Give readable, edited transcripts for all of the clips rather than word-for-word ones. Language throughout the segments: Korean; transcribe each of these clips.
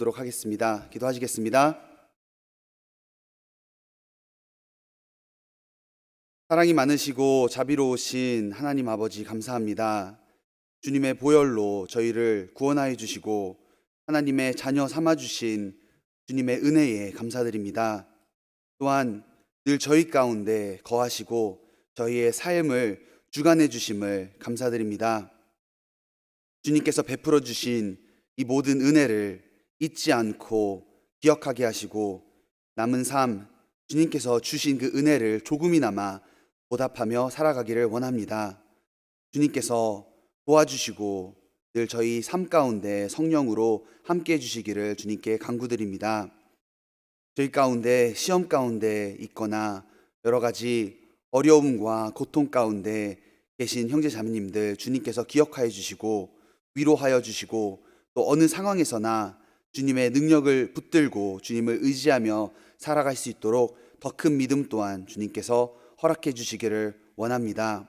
보도록 하겠습니다. 기도하시겠습니다. 사랑이 많으시고 자비로우신 하나님 아버지 감사합니다. 주님의 보혈로 저희를 구원하여 주시고 하나님의 자녀 삼아 주신 주님의 은혜에 감사드립니다. 또한 늘 저희 가운데 거하시고 저희의 삶을 주관해 주심을 감사드립니다. 주님께서 베풀어 주신 이 모든 은혜를 잊지 않고 기억하게 하시고 남은 삶 주님께서 주신 그 은혜를 조금이나마 보답하며 살아가기를 원합니다. 주님께서 도와주시고 늘 저희 삶 가운데 성령으로 함께 해주시기를 주님께 간구드립니다. 저희 가운데 시험 가운데 있거나 여러 가지 어려움과 고통 가운데 계신 형제 자매님들 주님께서 기억하여 주시고 위로하여 주시고 또 어느 상황에서나 주님의 능력을 붙들고 주님을 의지하며 살아갈 수 있도록 더 큰 믿음 또한 주님께서 허락해 주시기를 원합니다.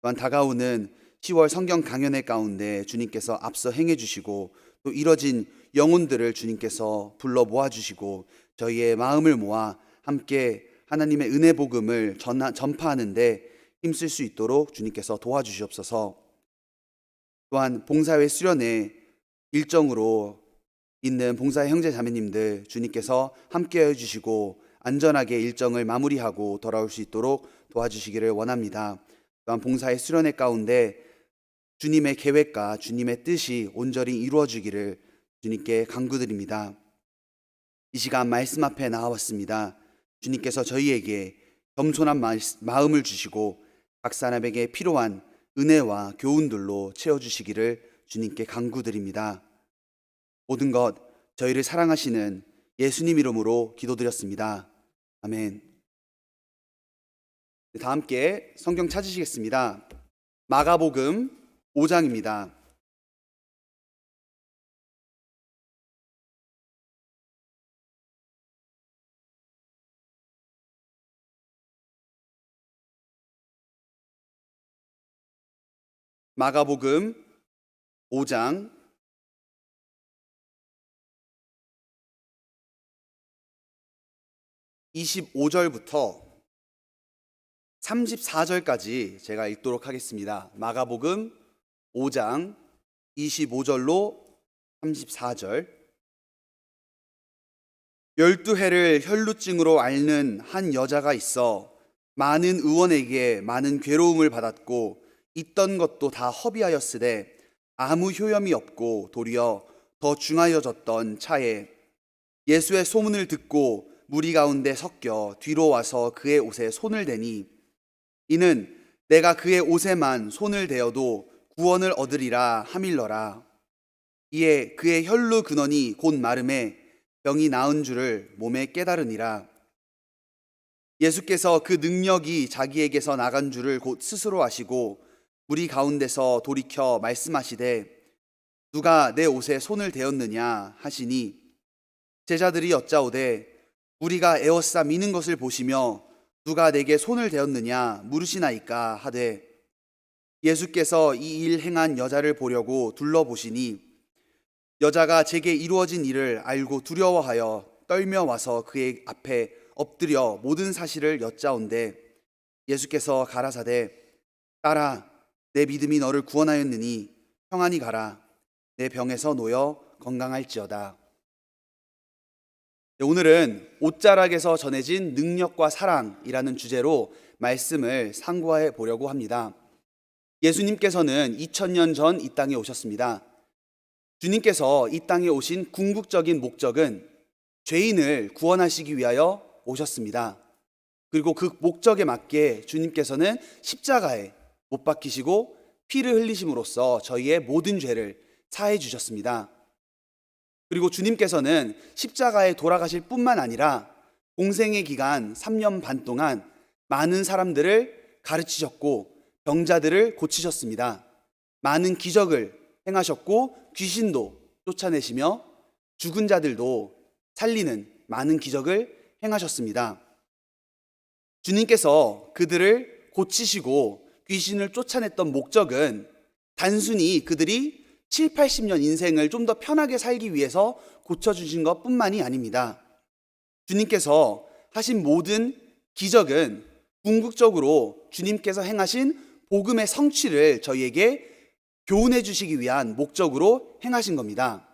또한 다가오는 10월 성경 강연회 가운데 주님께서 앞서 행해 주시고 또 이뤄진 영혼들을 주님께서 불러 모아 주시고 저희의 마음을 모아 함께 하나님의 은혜 복음을 전파하는데 힘쓸 수 있도록 주님께서 도와주시옵소서. 또한 봉사회 수련회 일정으로 있는 봉사회 형제 자매님들 주님께서 함께해 주시고 안전하게 일정을 마무리하고 돌아올 수 있도록 도와주시기를 원합니다. 또한 봉사회 수련회 가운데 주님의 계획과 주님의 뜻이 온전히 이루어지기를 주님께 간구드립니다. 이 시간 말씀 앞에 나와왔습니다. 주님께서 저희에게 겸손한 마음을 주시고 각 사람에게 필요한 은혜와 교훈들로 채워주시기를 주님께 간구드립니다. 모든 것 저희를 사랑하시는 예수님 이름으로 기도드렸습니다. 아멘. 다 함께 성경 찾으시겠습니다. 마가복음 5장입니다. 마가복음 5장 25절부터 34절까지 제가 읽도록 하겠습니다. 마가복음 5장 25절로 34절. 12해를 혈루증으로 앓는 한 여자가 있어 많은 의원에게 많은 괴로움을 받았고 있던 것도 다 허비하였으되 아무 효염이 없고 도리어 더 중하여졌던 차에 예수의 소문을 듣고 무리 가운데 섞여 뒤로 와서 그의 옷에 손을 대니 이는 내가 그의 옷에만 손을 대어도 구원을 얻으리라 하밀러라. 이에 그의 혈루 근원이 곧 마름에 병이 나은 줄을 몸에 깨달으니라. 예수께서 그 능력이 자기에게서 나간 줄을 곧 스스로 아시고 무리 가운데서 돌이켜 말씀하시되 누가 내 옷에 손을 대었느냐 하시니 제자들이 여짜오되 우리가 에워싸 미는 것을 보시며 누가 내게 손을 대었느냐 물으시나이까 하되 예수께서 이 일 행한 여자를 보려고 둘러보시니 여자가 제게 이루어진 일을 알고 두려워하여 떨며 와서 그의 앞에 엎드려 모든 사실을 여짜온대 예수께서 가라사대 딸아 내 믿음이 너를 구원하였느니 평안히 가라 내 병에서 놓여 건강할지어다. 오늘은 옷자락에서 전해진 능력과 사랑이라는 주제로 말씀을 상고해 보려고 합니다. 예수님께서는 2000년 전 이 땅에 오셨습니다. 주님께서 이 땅에 오신 궁극적인 목적은 죄인을 구원하시기 위하여 오셨습니다. 그리고 그 목적에 맞게 주님께서는 십자가에 못 박히시고 피를 흘리심으로써 저희의 모든 죄를 사해 주셨습니다. 그리고 주님께서는 십자가에 돌아가실 뿐만 아니라 공생의 기간 3년 반 동안 많은 사람들을 가르치셨고 병자들을 고치셨습니다. 많은 기적을 행하셨고 귀신도 쫓아내시며 죽은 자들도 살리는 많은 기적을 행하셨습니다. 주님께서 그들을 고치시고 귀신을 쫓아냈던 목적은 단순히 그들이 7, 80년 인생을 좀 더 편하게 살기 위해서 고쳐주신 것뿐만이 아닙니다. 주님께서 하신 모든 기적은 궁극적으로 주님께서 행하신 복음의 성취를 저희에게 교훈해 주시기 위한 목적으로 행하신 겁니다.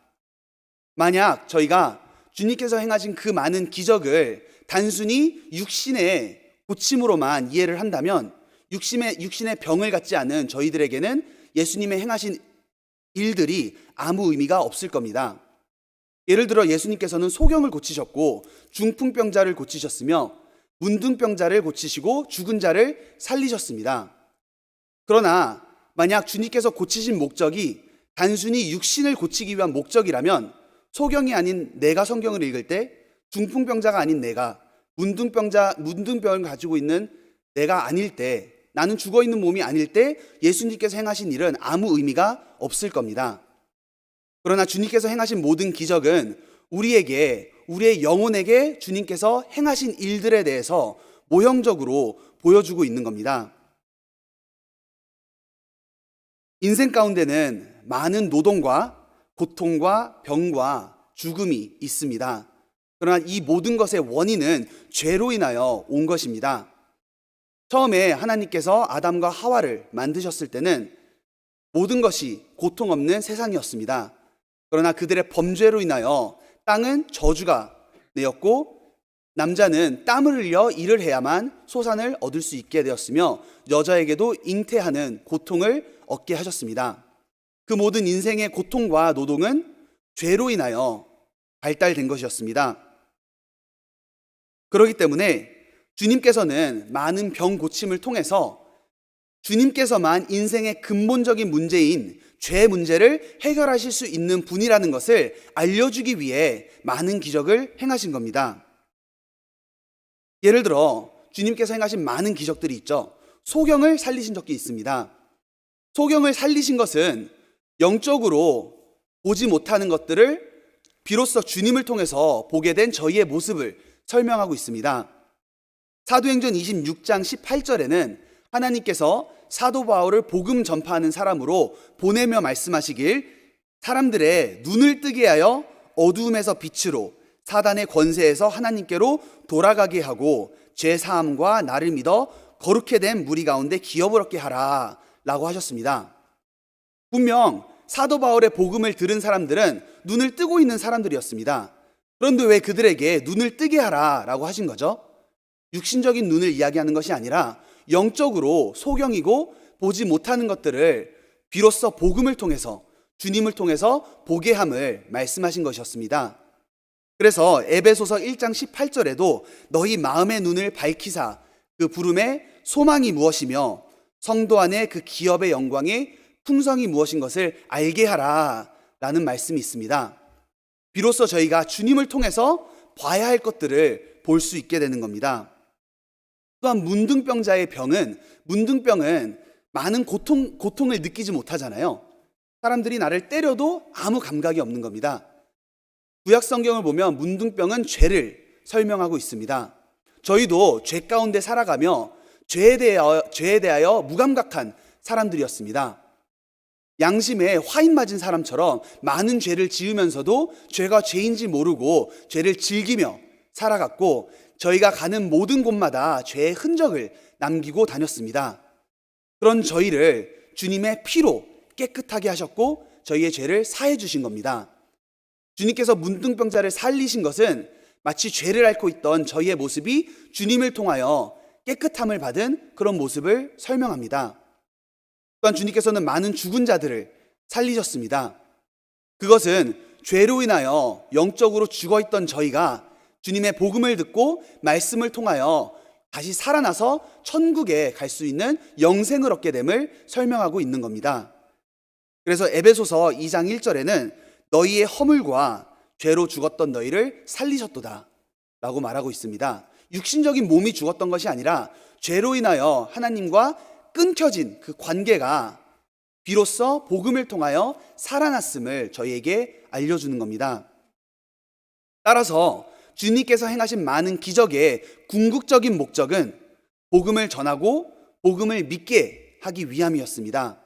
만약 저희가 주님께서 행하신 그 많은 기적을 단순히 육신의 고침으로만 이해를 한다면 육신의 병을 갖지 않은 저희들에게는 예수님의 행하신 일들이 아무 의미가 없을 겁니다. 예를 들어 예수님께서는 소경을 고치셨고 중풍병자를 고치셨으며 문둥병자를 고치시고 죽은 자를 살리셨습니다. 그러나 만약 주님께서 고치신 목적이 단순히 육신을 고치기 위한 목적이라면 소경이 아닌 내가 성경을 읽을 때, 중풍병자가 아닌 내가, 문둥병을 가지고 있는 내가 아닐 때, 나는 죽어있는 몸이 아닐 때 예수님께서 행하신 일은 아무 의미가 없을 겁니다. 그러나 주님께서 행하신 모든 기적은 우리의 영혼에게 주님께서 행하신 일들에 대해서 모형적으로 보여주고 있는 겁니다. 인생 가운데는 많은 노동과 고통과 병과 죽음이 있습니다. 그러나 이 모든 것의 원인은 죄로 인하여 온 것입니다. 처음에 하나님께서 아담과 하와를 만드셨을 때는 모든 것이 고통 없는 세상이었습니다. 그러나 그들의 범죄로 인하여 땅은 저주가 내었고 남자는 땀을 흘려 일을 해야만 소산을 얻을 수 있게 되었으며 여자에게도 잉태하는 고통을 얻게 하셨습니다. 그 모든 인생의 고통과 노동은 죄로 인하여 발달된 것이었습니다. 그렇기 때문에 주님께서는 많은 병 고침을 통해서 주님께서만 인생의 근본적인 문제인 죄 문제를 해결하실 수 있는 분이라는 것을 알려주기 위해 많은 기적을 행하신 겁니다. 예를 들어 주님께서 행하신 많은 기적들이 있죠. 소경을 살리신 적이 있습니다. 소경을 살리신 것은 영적으로 보지 못하는 것들을 비로소 주님을 통해서 보게 된 저희의 모습을 설명하고 있습니다. 사도행전 26장 18절에는 하나님께서 사도 바울을 복음 전파하는 사람으로 보내며 말씀하시길 사람들의 눈을 뜨게 하여 어두움에서 빛으로 사단의 권세에서 하나님께로 돌아가게 하고 죄 사함과 나를 믿어 거룩해 된 무리 가운데 기업을 얻게 하라 라고 하셨습니다. 분명 사도 바울의 복음을 들은 사람들은 눈을 뜨고 있는 사람들이었습니다. 그런데 왜 그들에게 눈을 뜨게 하라 라고 하신 거죠? 육신적인 눈을 이야기하는 것이 아니라 영적으로 소경이고 보지 못하는 것들을 비로소 복음을 통해서 주님을 통해서 보게 함을 말씀하신 것이었습니다. 그래서 에베소서 1장 18절에도 너희 마음의 눈을 밝히사 그 부름의 소망이 무엇이며 성도 안에 그 기업의 영광의 풍성이 무엇인 것을 알게 하라 라는 말씀이 있습니다. 비로소 저희가 주님을 통해서 봐야 할 것들을 볼 수 있게 되는 겁니다. 또한 문둥병자의 문둥병은 많은 고통을 느끼지 못하잖아요. 사람들이 나를 때려도 아무 감각이 없는 겁니다. 구약 성경을 보면 문둥병은 죄를 설명하고 있습니다. 저희도 죄 가운데 살아가며 죄에 대하여 무감각한 사람들이었습니다. 양심에 화인 맞은 사람처럼 많은 죄를 지으면서도 죄가 죄인지 모르고 죄를 즐기며 살아갔고 저희가 가는 모든 곳마다 죄의 흔적을 남기고 다녔습니다. 그런 저희를 주님의 피로 깨끗하게 하셨고 저희의 죄를 사해 주신 겁니다. 주님께서 문둥병자를 살리신 것은 마치 죄를 앓고 있던 저희의 모습이 주님을 통하여 깨끗함을 받은 그런 모습을 설명합니다. 또한 주님께서는 많은 죽은 자들을 살리셨습니다. 그것은 죄로 인하여 영적으로 죽어있던 저희가 주님의 복음을 듣고 말씀을 통하여 다시 살아나서 천국에 갈 수 있는 영생을 얻게 됨을 설명하고 있는 겁니다. 그래서 에베소서 2장 1절에는 너희의 허물과 죄로 죽었던 너희를 살리셨도다 라고 말하고 있습니다. 육신적인 몸이 죽었던 것이 아니라 죄로 인하여 하나님과 끊겨진 그 관계가 비로소 복음을 통하여 살아났음을 저희에게 알려주는 겁니다. 따라서 주님께서 행하신 많은 기적의 궁극적인 목적은 복음을 전하고 복음을 믿게 하기 위함이었습니다.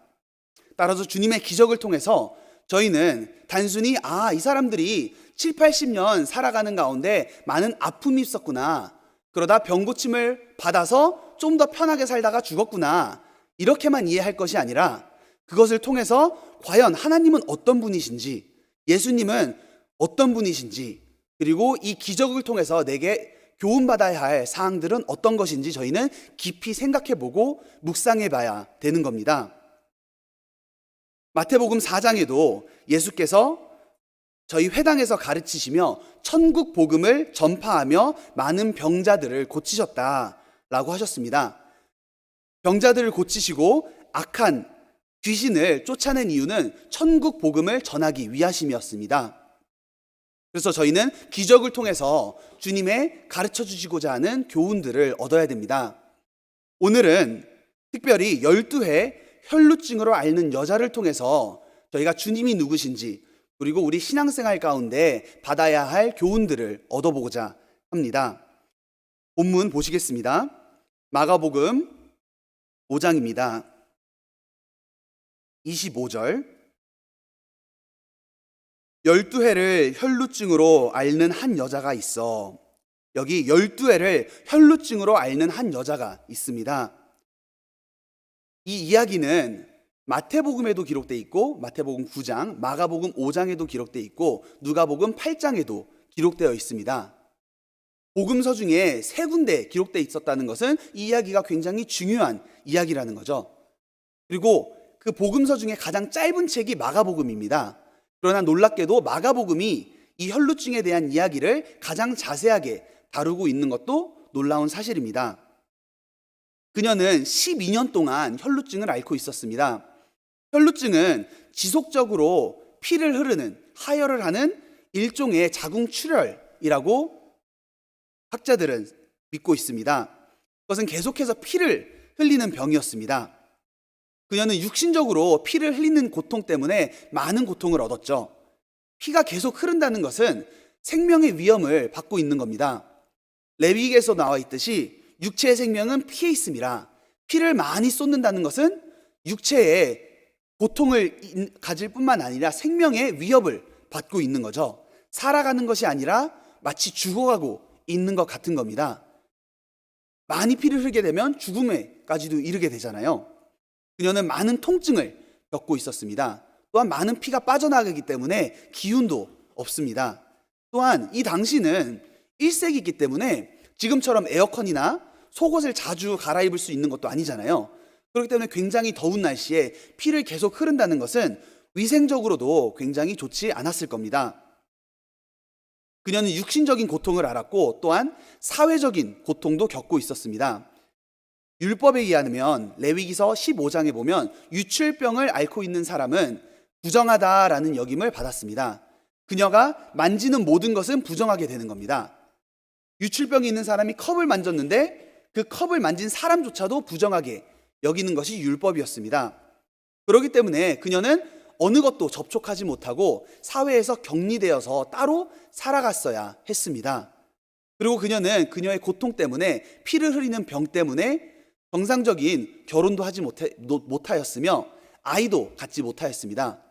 따라서 주님의 기적을 통해서 저희는 단순히 이 사람들이 7, 80년 살아가는 가운데 많은 아픔이 있었구나. 그러다 병 고침을 받아서 좀 더 편하게 살다가 죽었구나. 이렇게만 이해할 것이 아니라 그것을 통해서 과연 하나님은 어떤 분이신지, 예수님은 어떤 분이신지, 그리고 이 기적을 통해서 내게 교훈받아야 할 사항들은 어떤 것인지 저희는 깊이 생각해보고 묵상해봐야 되는 겁니다. 마태복음 4장에도 예수께서 저희 회당에서 가르치시며 천국 복음을 전파하며 많은 병자들을 고치셨다라고 하셨습니다. 병자들을 고치시고 악한 귀신을 쫓아낸 이유는 천국 복음을 전하기 위하심이었습니다. 그래서 저희는 기적을 통해서 주님의 가르쳐 주시고자 하는 교훈들을 얻어야 됩니다. 오늘은 특별히 12회 혈루증으로 앓는 여자를 통해서 저희가 주님이 누구신지, 그리고 우리 신앙생활 가운데 받아야 할 교훈들을 얻어보고자 합니다. 본문 보시겠습니다. 마가복음 5장입니다. 25절. 12회를 혈루증으로 앓는 한 여자가 있어. 여기 12회를 혈루증으로 앓는 한 여자가 있습니다. 이 이야기는 마태복음에도 기록되어 있고, 마태복음 9장, 마가복음 5장에도 기록되어 있고, 누가복음 8장에도 기록되어 있습니다. 복음서 중에 3군데 기록되어 있었다는 것은 이 이야기가 굉장히 중요한 이야기라는 거죠. 그리고 그 복음서 중에 가장 짧은 책이 마가복음입니다. 그러나 놀랍게도 마가복음이 이 혈루증에 대한 이야기를 가장 자세하게 다루고 있는 것도 놀라운 사실입니다. 그녀는 12년 동안 혈루증을 앓고 있었습니다. 혈루증은 지속적으로 피를 흐르는, 하혈을 하는 일종의 자궁출혈이라고 학자들은 믿고 있습니다. 그것은 계속해서 피를 흘리는 병이었습니다. 그녀는 육신적으로 피를 흘리는 고통 때문에 많은 고통을 얻었죠. 피가 계속 흐른다는 것은 생명의 위험을 받고 있는 겁니다. 레위기에서 나와 있듯이 육체의 생명은 피에 있음이라, 피를 많이 쏟는다는 것은 육체에 고통을 가질 뿐만 아니라 생명의 위협을 받고 있는 거죠. 살아가는 것이 아니라 마치 죽어가고 있는 것 같은 겁니다. 많이 피를 흘리게 되면 죽음에까지도 이르게 되잖아요. 그녀는 많은 통증을 겪고 있었습니다. 또한 많은 피가 빠져나가기 때문에 기운도 없습니다. 또한 이 당시는 1세기이기 때문에 지금처럼 에어컨이나 속옷을 자주 갈아입을 수 있는 것도 아니잖아요. 그렇기 때문에 굉장히 더운 날씨에 피를 계속 흐른다는 것은 위생적으로도 굉장히 좋지 않았을 겁니다. 그녀는 육신적인 고통을 알았고 또한 사회적인 고통도 겪고 있었습니다. 율법에 의하면 레위기서 15장에 보면 유출병을 앓고 있는 사람은 부정하다라는 역임을 받았습니다. 그녀가 만지는 모든 것은 부정하게 되는 겁니다. 유출병이 있는 사람이 컵을 만졌는데 그 컵을 만진 사람조차도 부정하게 여기는 것이 율법이었습니다. 그렇기 때문에 그녀는 어느 것도 접촉하지 못하고 사회에서 격리되어서 따로 살아갔어야 했습니다. 그리고 그녀는 그녀의 고통 때문에, 피를 흐리는 병 때문에 정상적인 결혼도 하지 못하였으며 아이도 갖지 못하였습니다.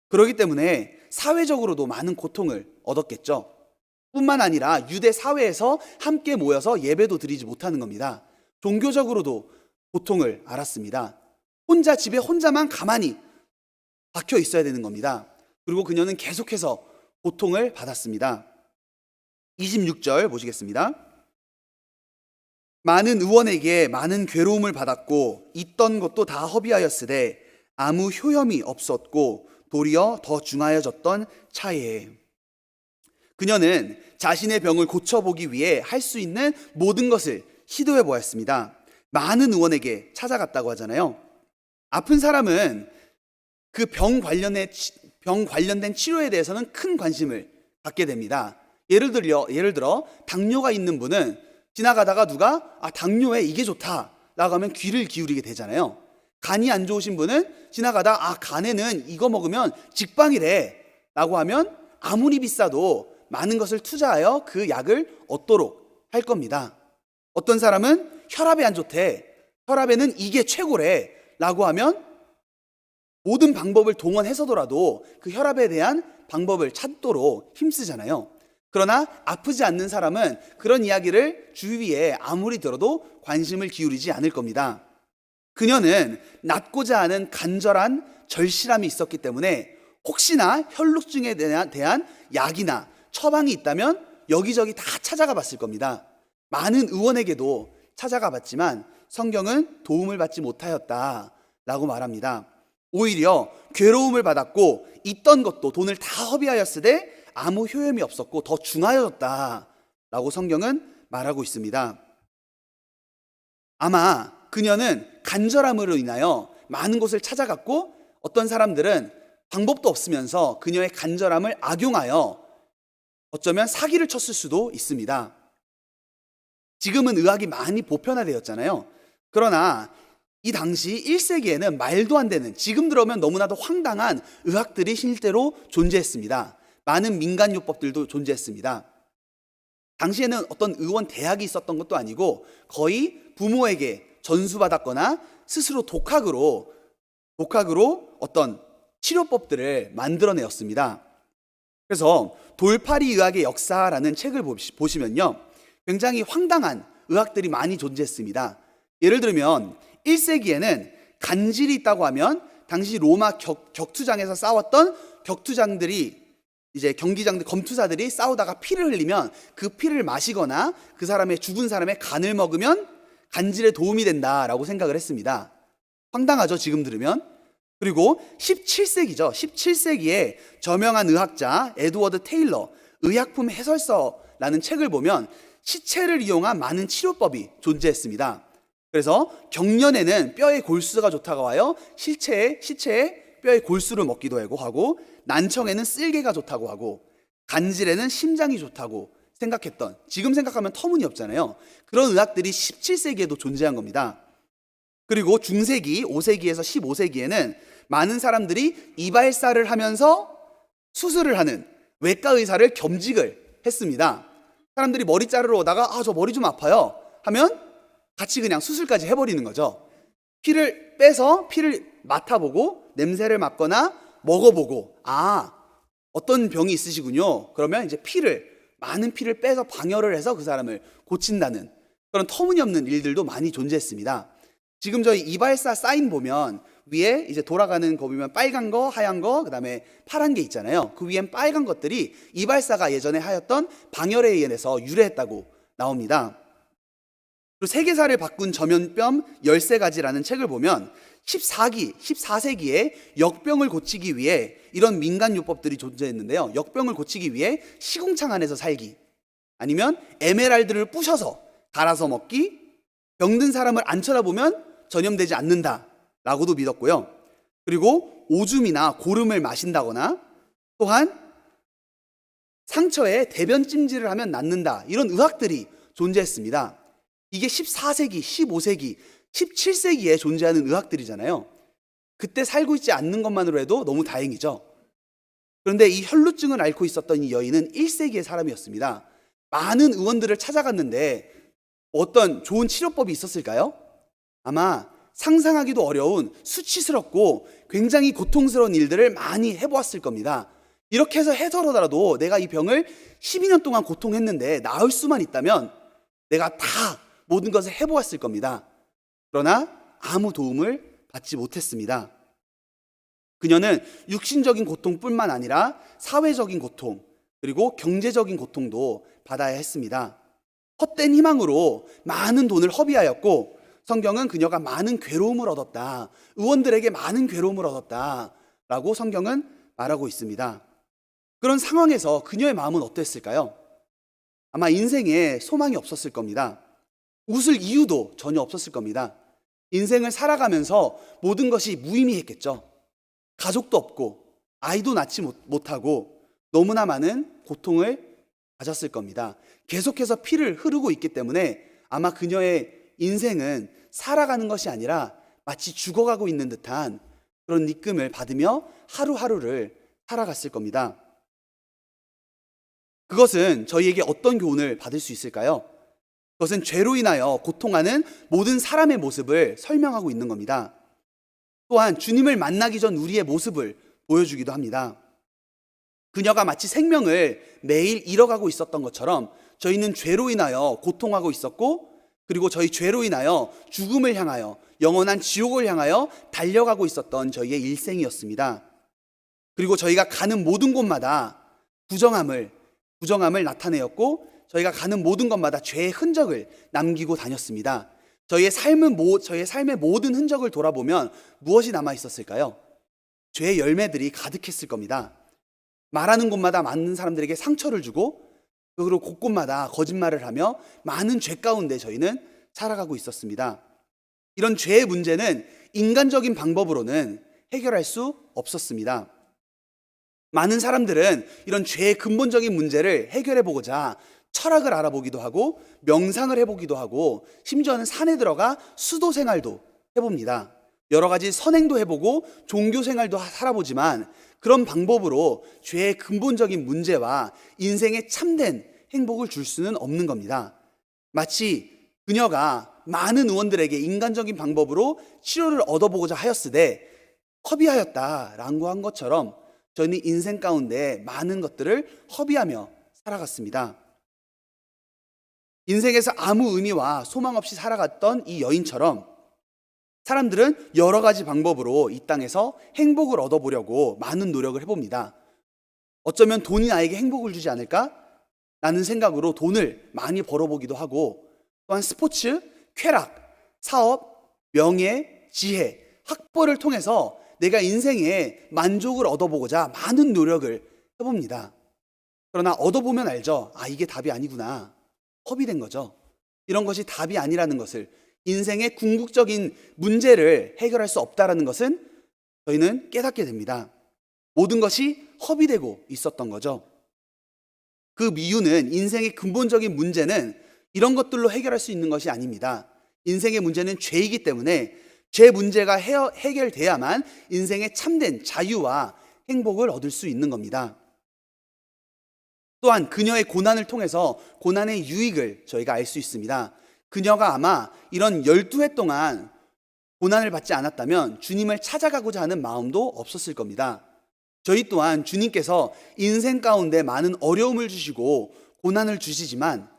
그렇기 때문에 사회적으로도 많은 고통을 얻었겠죠. 뿐만 아니라 유대 사회에서 함께 모여서 예배도 드리지 못하는 겁니다. 종교적으로도 고통을 알았습니다. 혼자 집에 혼자만 가만히 박혀 있어야 되는 겁니다. 그리고 그녀는 계속해서 고통을 받았습니다. 26절 보시겠습니다. 많은 의원에게 많은 괴로움을 받았고 있던 것도 다 허비하였으되 아무 효염이 없었고 도리어 더 중하여졌던 차에 그녀는 자신의 병을 고쳐보기 위해 할 수 있는 모든 것을 시도해 보았습니다. 많은 의원에게 찾아갔다고 하잖아요. 아픈 사람은 그 병 관련된 치료에 대해서는 큰 관심을 갖게 됩니다. 예를 들어 당뇨가 있는 분은 지나가다가 누가 당뇨에 이게 좋다라고 하면 귀를 기울이게 되잖아요. 간이 안 좋으신 분은 지나가다 간에는 이거 먹으면 직방이래 라고 하면 아무리 비싸도 많은 것을 투자하여 그 약을 얻도록 할 겁니다. 어떤 사람은 혈압이 안 좋대, 혈압에는 이게 최고래 라고 하면 모든 방법을 동원해서더라도 그 혈압에 대한 방법을 찾도록 힘쓰잖아요. 그러나 아프지 않는 사람은 그런 이야기를 주위에 아무리 들어도 관심을 기울이지 않을 겁니다. 그녀는 낫고자 하는 간절한 절실함이 있었기 때문에 혹시나 혈루증에 대한 약이나 처방이 있다면 여기저기 다 찾아가 봤을 겁니다. 많은 의원에게도 찾아가 봤지만 성경은 도움을 받지 못하였다라고 말합니다. 오히려 괴로움을 받았고 있던 것도 돈을 다 허비하였으되 아무 효험이 없었고 더 중하여졌다라고 성경은 말하고 있습니다. 아마 그녀는 간절함으로 인하여 많은 곳을 찾아갔고 어떤 사람들은 방법도 없으면서 그녀의 간절함을 악용하여 어쩌면 사기를 쳤을 수도 있습니다. 지금은 의학이 많이 보편화되었잖아요. 그러나 이 당시 1세기에는 말도 안 되는, 지금 들어오면 너무나도 황당한 의학들이 실제로 존재했습니다. 많은 민간요법들도 존재했습니다. 당시에는 어떤 의원 대학이 있었던 것도 아니고 거의 부모에게 전수받았거나 스스로 독학으로 어떤 치료법들을 만들어내었습니다. 그래서 돌팔이 의학의 역사라는 책을 보시면요, 굉장히 황당한 의학들이 많이 존재했습니다. 예를 들면 1세기에는 간질이 있다고 하면 당시 로마 격투장에서 싸웠던 격투장들이 이제 경기장들 검투사들이 싸우다가 피를 흘리면 그 피를 마시거나 그 사람의 죽은 사람의 간을 먹으면 간질에 도움이 된다라고 생각을 했습니다. 황당하죠, 지금 들으면. 그리고 17세기죠. 17세기에 저명한 의학자 에드워드 테일러 의약품 해설서라는 책을 보면 시체를 이용한 많은 치료법이 존재했습니다. 그래서 경련에는 뼈의 골수가 좋다고 하여 시체에 뼈의 골수를 먹기도 하고, 난청에는 쓸개가 좋다고 하고, 간질에는 심장이 좋다고 생각했던, 지금 생각하면 터무니없잖아요. 그런 의학들이 17세기에도 존재한 겁니다. 그리고 중세기 5세기에서 15세기에는 많은 사람들이 이발사를 하면서 수술을 하는 외과 의사를 겸직을 했습니다. 사람들이 머리 자르러 오다가 저 머리 좀 아파요 하면 같이 그냥 수술까지 해버리는 거죠. 피를 빼서 피를 맡아보고 냄새를 맡거나 먹어보고 어떤 병이 있으시군요. 그러면 이제 많은 피를 빼서 방열을 해서 그 사람을 고친다는 그런 터무니없는 일들도 많이 존재했습니다. 지금 저희 이발사 사인 보면 위에 이제 돌아가는 거 보면 빨간 거, 하얀 거, 그다음에 파란 게 있잖아요. 그 위엔 빨간 것들이 이발사가 예전에 하였던 방열에 의해서 유래했다고 나옵니다. 그리고 세계사를 바꾼 전염병 13가지라는 책을 보면 14세기에 역병을 고치기 위해 이런 민간요법들이 존재했는데요. 역병을 고치기 위해 시궁창 안에서 살기, 아니면 에메랄드를 부셔서 갈아서 먹기, 병든 사람을 안 쳐다보면 전염되지 않는다라고도 믿었고요. 그리고 오줌이나 고름을 마신다거나 또한 상처에 대변 찜질을 하면 낫는다, 이런 의학들이 존재했습니다. 이게 14세기, 15세기, 17세기에 존재하는 의학들이잖아요. 그때 살고 있지 않는 것만으로 해도 너무 다행이죠. 그런데 이 혈루증을 앓고 있었던 이 여인은 1세기의 사람이었습니다. 많은 의원들을 찾아갔는데 어떤 좋은 치료법이 있었을까요? 아마 상상하기도 어려운 수치스럽고 굉장히 고통스러운 일들을 많이 해보았을 겁니다. 이렇게 해서라도 내가 이 병을 12년 동안 고통했는데 나을 수만 있다면 내가 다 모든 것을 해보았을 겁니다. 그러나 아무 도움을 받지 못했습니다. 그녀는 육신적인 고통뿐만 아니라 사회적인 고통, 그리고 경제적인 고통도 받아야 했습니다. 헛된 희망으로 많은 돈을 허비하였고, 성경은 그녀가 많은 괴로움을 얻었다, 의원들에게 많은 괴로움을 얻었다 라고 성경은 말하고 있습니다. 그런 상황에서 그녀의 마음은 어땠을까요? 아마 인생에 소망이 없었을 겁니다. 웃을 이유도 전혀 없었을 겁니다. 인생을 살아가면서 모든 것이 무의미했겠죠. 가족도 없고 아이도 낳지 못하고 너무나 많은 고통을 가졌을 겁니다. 계속해서 피를 흐르고 있기 때문에 아마 그녀의 인생은 살아가는 것이 아니라 마치 죽어가고 있는 듯한 그런 느낌을 받으며 하루하루를 살아갔을 겁니다. 그것은 저희에게 어떤 교훈을 받을 수 있을까요? 그것은 죄로 인하여 고통하는 모든 사람의 모습을 설명하고 있는 겁니다. 또한 주님을 만나기 전 우리의 모습을 보여주기도 합니다. 그녀가 마치 생명을 매일 잃어가고 있었던 것처럼 저희는 죄로 인하여 고통하고 있었고, 그리고 저희 죄로 인하여 죽음을 향하여, 영원한 지옥을 향하여 달려가고 있었던 저희의 일생이었습니다. 그리고 저희가 가는 모든 곳마다 부정함을 나타내었고, 저희가 가는 모든 곳마다 죄의 흔적을 남기고 다녔습니다. 저희의 삶의 모든 흔적을 돌아보면 무엇이 남아 있었을까요? 죄의 열매들이 가득했을 겁니다. 말하는 곳마다 많은 사람들에게 상처를 주고, 그리고 곳곳마다 거짓말을 하며 많은 죄 가운데 저희는 살아가고 있었습니다. 이런 죄의 문제는 인간적인 방법으로는 해결할 수 없었습니다. 많은 사람들은 이런 죄의 근본적인 문제를 해결해 보고자 철학을 알아보기도 하고, 명상을 해보기도 하고, 심지어는 산에 들어가 수도 생활도 해봅니다. 여러 가지 선행도 해보고 종교 생활도 살아보지만, 그런 방법으로 죄의 근본적인 문제와 인생에 참된 행복을 줄 수는 없는 겁니다. 마치 그녀가 많은 의원들에게 인간적인 방법으로 치료를 얻어보고자 하였으되 허비하였다라고 한 것처럼 저희는 인생 가운데 많은 것들을 허비하며 살아갔습니다. 인생에서 아무 의미와 소망 없이 살아갔던 이 여인처럼 사람들은 여러 가지 방법으로 이 땅에서 행복을 얻어보려고 많은 노력을 해봅니다. 어쩌면 돈이 나에게 행복을 주지 않을까? 라는 생각으로 돈을 많이 벌어보기도 하고, 또한 스포츠, 쾌락, 사업, 명예, 지혜, 학벌을 통해서 내가 인생에 만족을 얻어보고자 많은 노력을 해봅니다. 그러나 얻어보면 알죠. 이게 답이 아니구나. 허비된 거죠. 이런 것이 답이 아니라는 것을, 인생의 궁극적인 문제를 해결할 수 없다라는 것은 저희는 깨닫게 됩니다. 모든 것이 허비되고 있었던 거죠. 그 이유는, 인생의 근본적인 문제는 이런 것들로 해결할 수 있는 것이 아닙니다. 인생의 문제는 죄이기 때문에 죄 문제가 해결돼야만 인생의 참된 자유와 행복을 얻을 수 있는 겁니다. 또한 그녀의 고난을 통해서 고난의 유익을 저희가 알 수 있습니다. 그녀가 아마 이런 12해 동안 고난을 받지 않았다면 주님을 찾아가고자 하는 마음도 없었을 겁니다. 저희 또한 주님께서 인생 가운데 많은 어려움을 주시고 고난을 주시지만,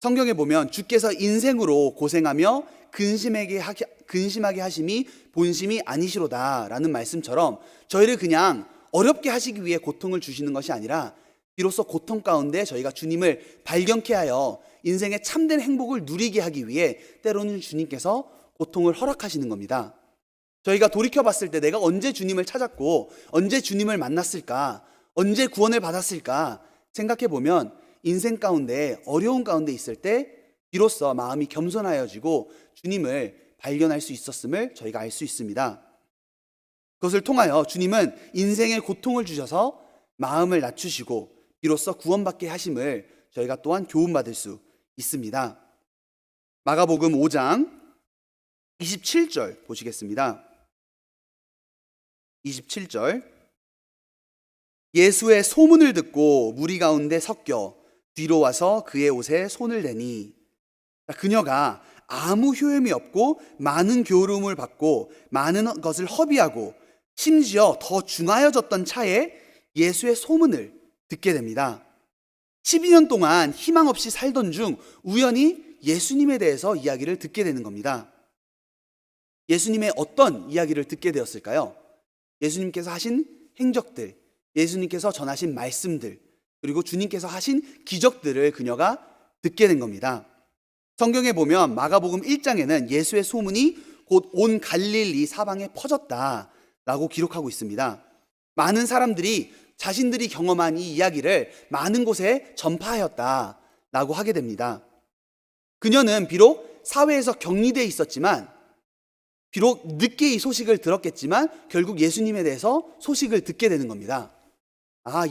성경에 보면 주께서 인생으로 고생하며 근심하게 하심이 본심이 아니시로다 라는 말씀처럼 저희를 그냥 어렵게 하시기 위해 고통을 주시는 것이 아니라, 비로소 고통 가운데 저희가 주님을 발견케 하여 인생의 참된 행복을 누리게 하기 위해 때로는 주님께서 고통을 허락하시는 겁니다. 저희가 돌이켜봤을 때 내가 언제 주님을 찾았고 언제 주님을 만났을까, 언제 구원을 받았을까 생각해보면 인생 가운데 어려운 가운데 있을 때 비로소 마음이 겸손하여지고 주님을 발견할 수 있었음을 저희가 알 수 있습니다. 그것을 통하여 주님은 인생의 고통을 주셔서 마음을 낮추시고 비로소 구원받게 하심을 저희가 또한 교훈받을 수 있습니다. 마가복음 5장 27절 보시겠습니다. 27절, 예수의 소문을 듣고 무리 가운데 섞여 뒤로 와서 그의 옷에 손을 대니, 그녀가 아무 효험이 없고 많은 교훈을 받고 많은 것을 허비하고 심지어 더 중하여졌던 차에 예수의 소문을 듣게 됩니다. 12년 동안 희망 없이 살던 중 우연히 예수님에 대해서 이야기를 듣게 되는 겁니다. 예수님의 어떤 이야기를 듣게 되었을까요? 예수님께서 하신 행적들, 예수님께서 전하신 말씀들, 그리고 주님께서 하신 기적들을 그녀가 듣게 된 겁니다. 성경에 보면 마가복음 1장에는 예수의 소문이 곧 온 갈릴리 사방에 퍼졌다라고 기록하고 있습니다. 많은 사람들이 자신들이 경험한 이 이야기를 많은 곳에 전파하였다라고 하게 됩니다. 그녀는 비록 사회에서 격리되어 있었지만, 비록 늦게 이 소식을 들었겠지만 결국 예수님에 대해서 소식을 듣게 되는 겁니다.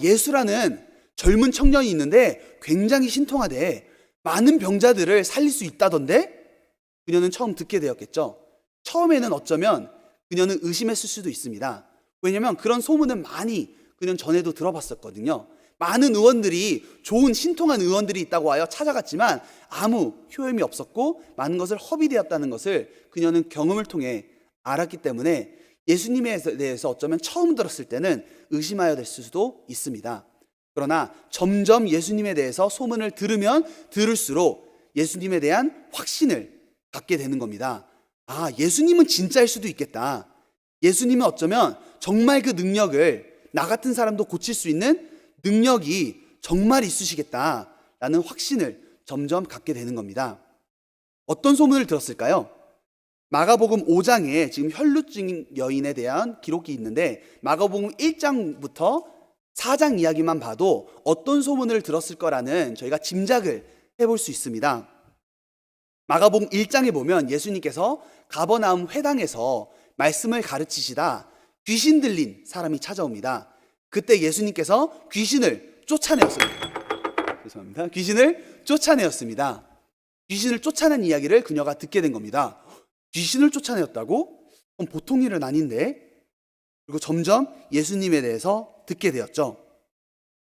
예수라는 젊은 청년이 있는데 굉장히 신통하대, 많은 병자들을 살릴 수 있다던데? 그녀는 처음 듣게 되었겠죠. 처음에는 어쩌면 그녀는 의심했을 수도 있습니다. 왜냐하면 그런 소문은 많이 그녀는 전에도 들어봤었거든요. 많은 의원들이, 좋은 신통한 의원들이 있다고 하여 찾아갔지만 아무 효험이 없었고 많은 것을 허비되었다는 것을 그녀는 경험을 통해 알았기 때문에 예수님에 대해서 어쩌면 처음 들었을 때는 의심하여 될 수도 있습니다. 그러나 점점 예수님에 대해서 소문을 들으면 들을수록 예수님에 대한 확신을 갖게 되는 겁니다. 아, 예수님은 진짜일 수도 있겠다. 예수님은 어쩌면 정말 그 능력을, 나 같은 사람도 고칠 수 있는 능력이 정말 있으시겠다라는 확신을 점점 갖게 되는 겁니다. 어떤 소문을 들었을까요? 마가복음 5장에 지금 혈루증 여인에 대한 기록이 있는데, 마가복음 1장부터 4장 이야기만 봐도 어떤 소문을 들었을 거라는 저희가 짐작을 해볼 수 있습니다. 마가복음 1장에 보면 예수님께서 가버나움 회당에서 말씀을 가르치시다 귀신 들린 사람이 찾아옵니다. 그때 예수님께서 귀신을 쫓아내었습니다. 죄송합니다. 귀신을 쫓아내었습니다. 귀신을 쫓아낸 이야기를 그녀가 듣게 된 겁니다. 귀신을 쫓아내었다고? 그럼 보통 일은 아닌데? 그리고 점점 예수님에 대해서 듣게 되었죠.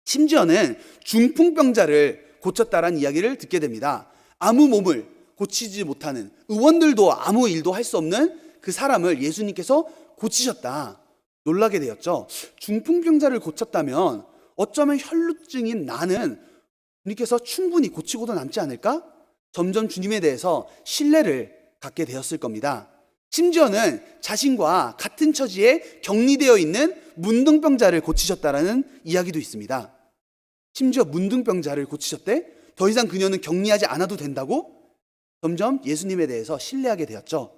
심지어는 중풍병자를 고쳤다라는 이야기를 듣게 됩니다. 아무 몸을 고치지 못하는, 의원들도 아무 일도 할 수 없는 그 사람을 예수님께서 고치셨다. 놀라게 되었죠. 중풍병자를 고쳤다면 어쩌면 혈루증인 나는 주님께서 충분히 고치고도 남지 않을까? 점점 주님에 대해서 신뢰를 갖게 되었을 겁니다. 심지어는 자신과 같은 처지에 격리되어 있는 문둥병자를 고치셨다라는 이야기도 있습니다. 심지어 문둥병자를 고치셨대? 더 이상 그녀는 격리하지 않아도 된다고? 점점 예수님에 대해서 신뢰하게 되었죠.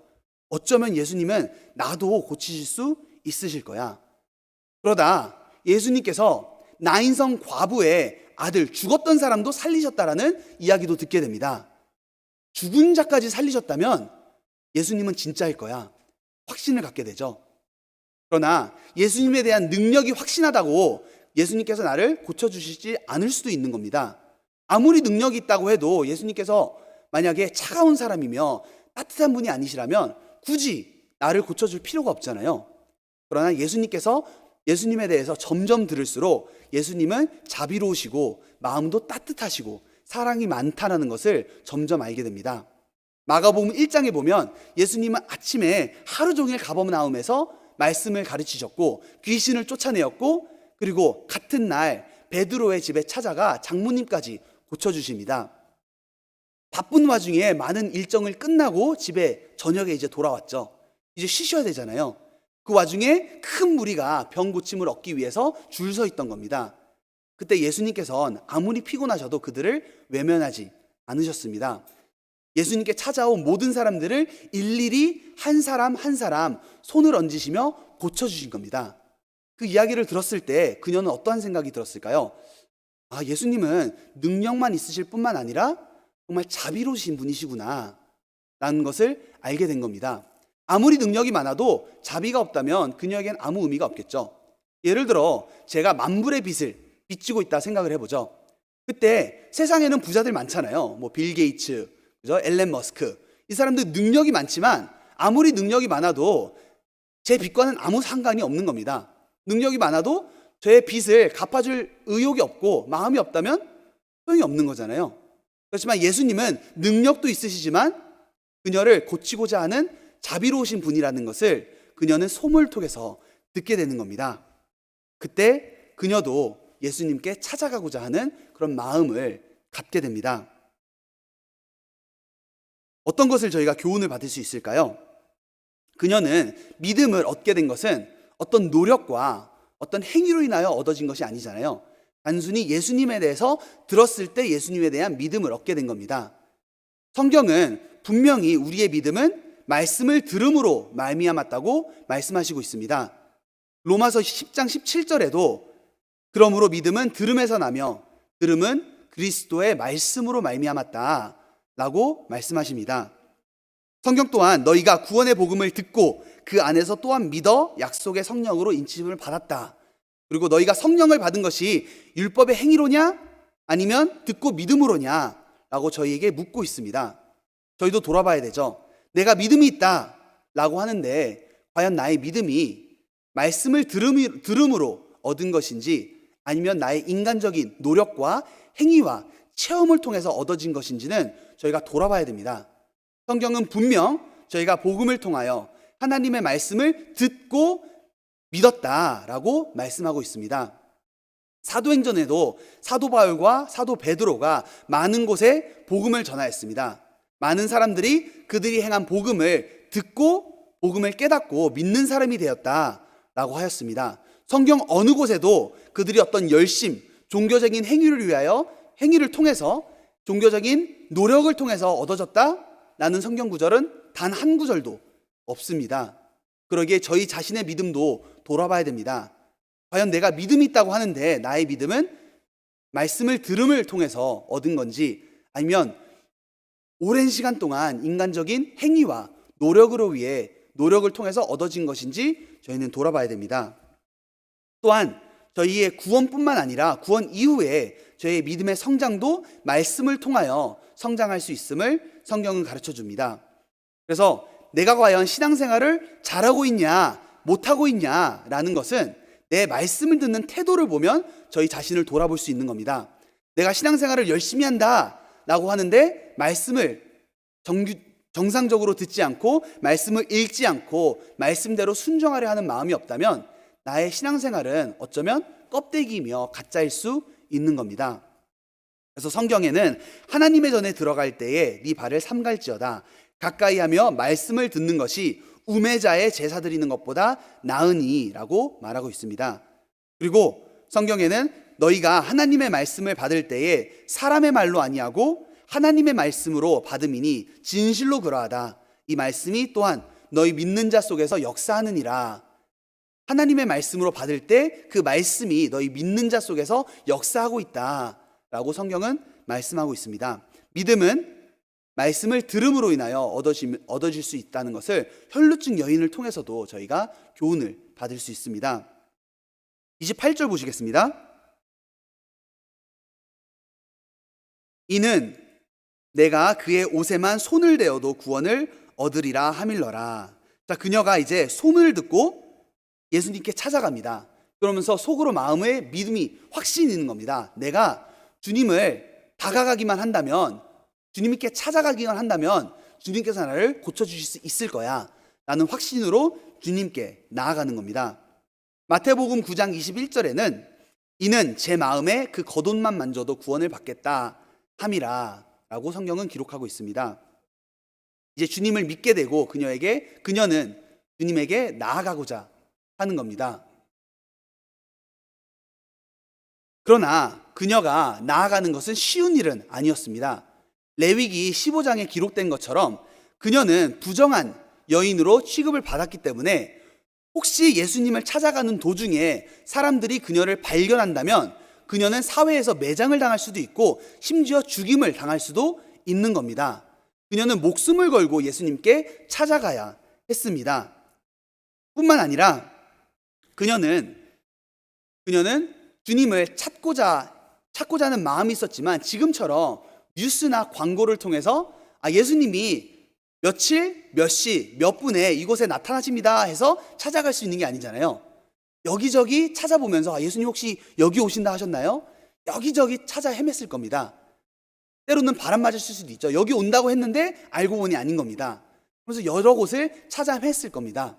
어쩌면 예수님은 나도 고치실 수 있으실 거야. 그러다 예수님께서 나인성 과부의 아들, 죽었던 사람도 살리셨다라는 이야기도 듣게 됩니다. 죽은 자까지 살리셨다면 예수님은 진짜일 거야. 확신을 갖게 되죠. 그러나 예수님에 대한 능력이 확신하다고 예수님께서 나를 고쳐주시지 않을 수도 있는 겁니다. 아무리 능력이 있다고 해도 예수님께서 만약에 차가운 사람이며 따뜻한 분이 아니시라면 굳이 나를 고쳐줄 필요가 없잖아요. 그러나 예수님께서 예수님에 대해서 점점 들을수록 예수님은 자비로우시고 마음도 따뜻하시고 사랑이 많다는 것을 점점 알게 됩니다. 마가복음 1장에 보면 예수님은 아침에 하루 종일 가버나움에서 말씀을 가르치셨고 귀신을 쫓아내었고, 그리고 같은 날 베드로의 집에 찾아가 장모님까지 고쳐주십니다. 바쁜 와중에 많은 일정을 끝나고 집에 저녁에 이제 돌아왔죠. 이제 쉬셔야 되잖아요. 그 와중에 큰 무리가 병 고침을 얻기 위해서 줄 서 있던 겁니다. 그때 예수님께서는 아무리 피곤하셔도 그들을 외면하지 않으셨습니다. 예수님께 찾아온 모든 사람들을 일일이 한 사람 한 사람 손을 얹으시며 고쳐주신 겁니다. 그 이야기를 들었을 때 그녀는 어떠한 생각이 들었을까요? 아, 예수님은 능력만 있으실 뿐만 아니라 정말 자비로우신 분이시구나 라는 것을 알게 된 겁니다. 아무리 능력이 많아도 자비가 없다면 그녀에겐 아무 의미가 없겠죠. 예를 들어 제가 만불의 빚을 빚지고 있다 생각을 해보죠. 그때 세상에는 부자들 많잖아요. 뭐 빌 게이츠, 그죠? 앨런 머스크. 이 사람들 능력이 많지만 아무리 능력이 많아도 제 빚과는 아무 상관이 없는 겁니다. 능력이 많아도 제 빚을 갚아줄 의욕이 없고 마음이 없다면 소용이 없는 거잖아요. 그렇지만 예수님은 능력도 있으시지만 그녀를 고치고자 하는 자비로우신 분이라는 것을 그녀는 소문을 통해서 듣게 되는 겁니다. 그때 그녀도 예수님께 찾아가고자 하는 그런 마음을 갖게 됩니다. 어떤 것을 저희가 교훈을 받을 수 있을까요? 그녀는 믿음을 얻게 된 것은 어떤 노력과 어떤 행위로 인하여 얻어진 것이 아니잖아요. 단순히 예수님에 대해서 들었을 때 예수님에 대한 믿음을 얻게 된 겁니다. 성경은 분명히 우리의 믿음은 말씀을 들음으로 말미암았다고 말씀하시고 있습니다. 로마서 10장 17절에도 그러므로 믿음은 들음에서 나며 들음은 그리스도의 말씀으로 말미암았다 라고 말씀하십니다. 성경 또한 너희가 구원의 복음을 듣고 그 안에서 또한 믿어 약속의 성령으로 인침을 받았다. 그리고 너희가 성령을 받은 것이 율법의 행위로냐 아니면 듣고 믿음으로냐 라고 저희에게 묻고 있습니다. 저희도 돌아봐야 되죠. 내가 믿음이 있다 라고 하는데 과연 나의 믿음이 말씀을 들음으로 얻은 것인지 아니면 나의 인간적인 노력과 행위와 체험을 통해서 얻어진 것인지는 저희가 돌아봐야 됩니다. 성경은 분명 저희가 복음을 통하여 하나님의 말씀을 듣고 믿었다라고 말씀하고 있습니다. 사도행전에도 사도 바울과 사도 베드로가 많은 곳에 복음을 전하였습니다. 많은 사람들이 그들이 행한 복음을 듣고 복음을 깨닫고 믿는 사람이 되었다라고 하였습니다. 성경 어느 곳에도 그들이 어떤 열심, 종교적인 행위를 통해서 종교적인 노력을 통해서 얻어졌다라는 성경 구절은 단 한 구절도 없습니다. 그러기에 저희 자신의 믿음도 돌아봐야 됩니다. 과연 내가 믿음이 있다고 하는데 나의 믿음은 말씀을 들음을 통해서 얻은 건지, 아니면 오랜 시간 동안 인간적인 행위와 노력을 통해서 얻어진 것인지 저희는 돌아봐야 됩니다. 또한 저희의 구원뿐만 아니라 구원 이후에 저희의 믿음의 성장도 말씀을 통하여 성장할 수 있음을 성경은 가르쳐 줍니다. 그래서 내가 과연 신앙생활을 잘하고 있냐 못하고 있냐라는 것은 내 말씀을 듣는 태도를 보면 저희 자신을 돌아볼 수 있는 겁니다. 내가 신앙생활을 열심히 한다라고 하는데 말씀을 정상적으로 듣지 않고 말씀을 읽지 않고 말씀대로 순종하려 하는 마음이 없다면 나의 신앙생활은 어쩌면 껍데기이며 가짜일 수 있는 겁니다. 그래서 성경에는 하나님의 전에 들어갈 때에 네 발을 삼갈지어다 가까이 하며 말씀을 듣는 것이 우매자의 제사 드리는 것보다 나으니 라고 말하고 있습니다. 그리고 성경에는 너희가 하나님의 말씀을 받을 때에 사람의 말로 아니하고 하나님의 말씀으로 받음이니 진실로 그러하다. 이 말씀이 또한 너희 믿는 자 속에서 역사하느니라. 하나님의 말씀으로 받을 때 그 말씀이 너희 믿는 자 속에서 역사하고 있다라고 성경은 말씀하고 있습니다. 믿음은 말씀을 들음으로 인하여 얻어질 수 있다는 것을 혈루증 여인을 통해서도 저희가 교훈을 받을 수 있습니다. 28절 보시겠습니다. 이는 내가 그의 옷에만 손을 대어도 구원을 얻으리라 하밀러라. 자, 그녀가 이제 소문을 듣고 예수님께 찾아갑니다. 그러면서 속으로 마음에 믿음이 확신이 있는 겁니다. 내가 주님을 다가가기만 한다면, 주님께 찾아가기만 한다면 주님께서 나를 고쳐주실 수 있을 거야 라는 확신으로 주님께 나아가는 겁니다. 마태복음 9장 21절에는 이는 제 마음에 그 겉옷만 만져도 구원을 받겠다 함이라 라고 성경은 기록하고 있습니다. 이제 주님을 믿게 되고 그녀는 주님에게 나아가고자 하는 겁니다. 그러나 그녀가 나아가는 것은 쉬운 일은 아니었습니다. 레위기 15장에 기록된 것처럼 그녀는 부정한 여인으로 취급을 받았기 때문에 혹시 예수님을 찾아가는 도중에 사람들이 그녀를 발견한다면 그녀는 사회에서 매장을 당할 수도 있고 심지어 죽임을 당할 수도 있는 겁니다. 그녀는 목숨을 걸고 예수님께 찾아가야 했습니다. 뿐만 아니라 그녀는 주님을 찾고자 하는 마음이 있었지만 지금처럼 뉴스나 광고를 통해서 예수님이 며칠, 몇 시, 몇 분에 이곳에 나타나십니다 해서 찾아갈 수 있는 게 아니잖아요. 여기저기 찾아보면서 예수님 혹시 여기 오신다 하셨나요? 여기저기 찾아 헤맸을 겁니다. 때로는 바람 맞으실 수도 있죠. 여기 온다고 했는데 알고 보니 아닌 겁니다. 그래서 여러 곳을 찾아 헤맸을 겁니다.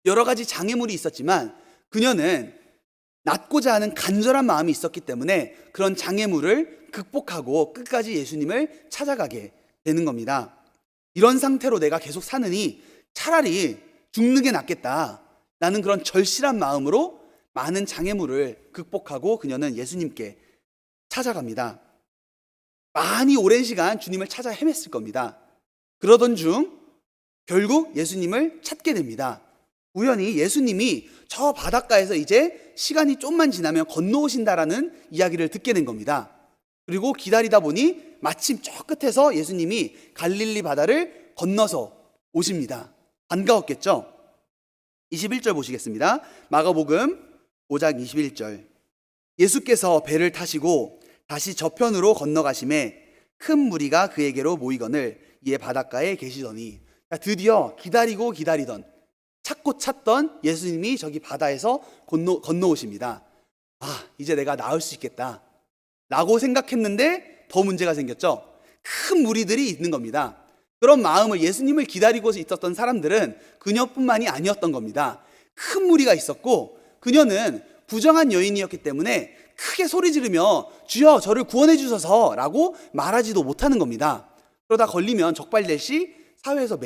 여러 가지 장애물이 있었지만 그녀는 낫고자 하는 간절한 마음이 있었기 때문에 그런 장애물을 극복하고 끝까지 예수님을 찾아가게 되는 겁니다. 이런 상태로 내가 계속 사느니 차라리 죽는 게 낫겠다 라는 그런 절실한 마음으로 많은 장애물을 극복하고 그녀는 예수님께 찾아갑니다. 많이 오랜 시간 주님을 찾아 헤맸을 겁니다. 그러던 중 결국 예수님을 찾게 됩니다. 우연히 예수님이 저 바닷가에서 이제 시간이 좀만 지나면 건너오신다라는 이야기를 듣게 된 겁니다. 그리고 기다리다 보니 마침 저 끝에서 예수님이 갈릴리 바다를 건너서 오십니다. 반가웠겠죠? 21절 보시겠습니다. 마가복음 5장 21절. 예수께서 배를 타시고 다시 저편으로 건너가심에 큰 무리가 그에게로 모이거늘 이에 바닷가에 계시더니, 드디어 기다리고 기다리던 찾고 찾던 예수님이 저기 바다에서 건너오십니다. 이제 내가 나을 수 있겠다 라고 생각했는데 더 문제가 생겼죠. 큰 무리들이 있는 겁니다. 그런 마음을 예수님을 기다리고 있었던 사람들은 그녀뿐만이 아니었던 겁니다. 큰 무리가 있었고 그녀는 부정한 여인이었기 때문에 크게 소리 지르며 주여 저를 구원해 주소서 라고 말하지도 못하는 겁니다. 그러다 걸리면 적발될 시 사회에서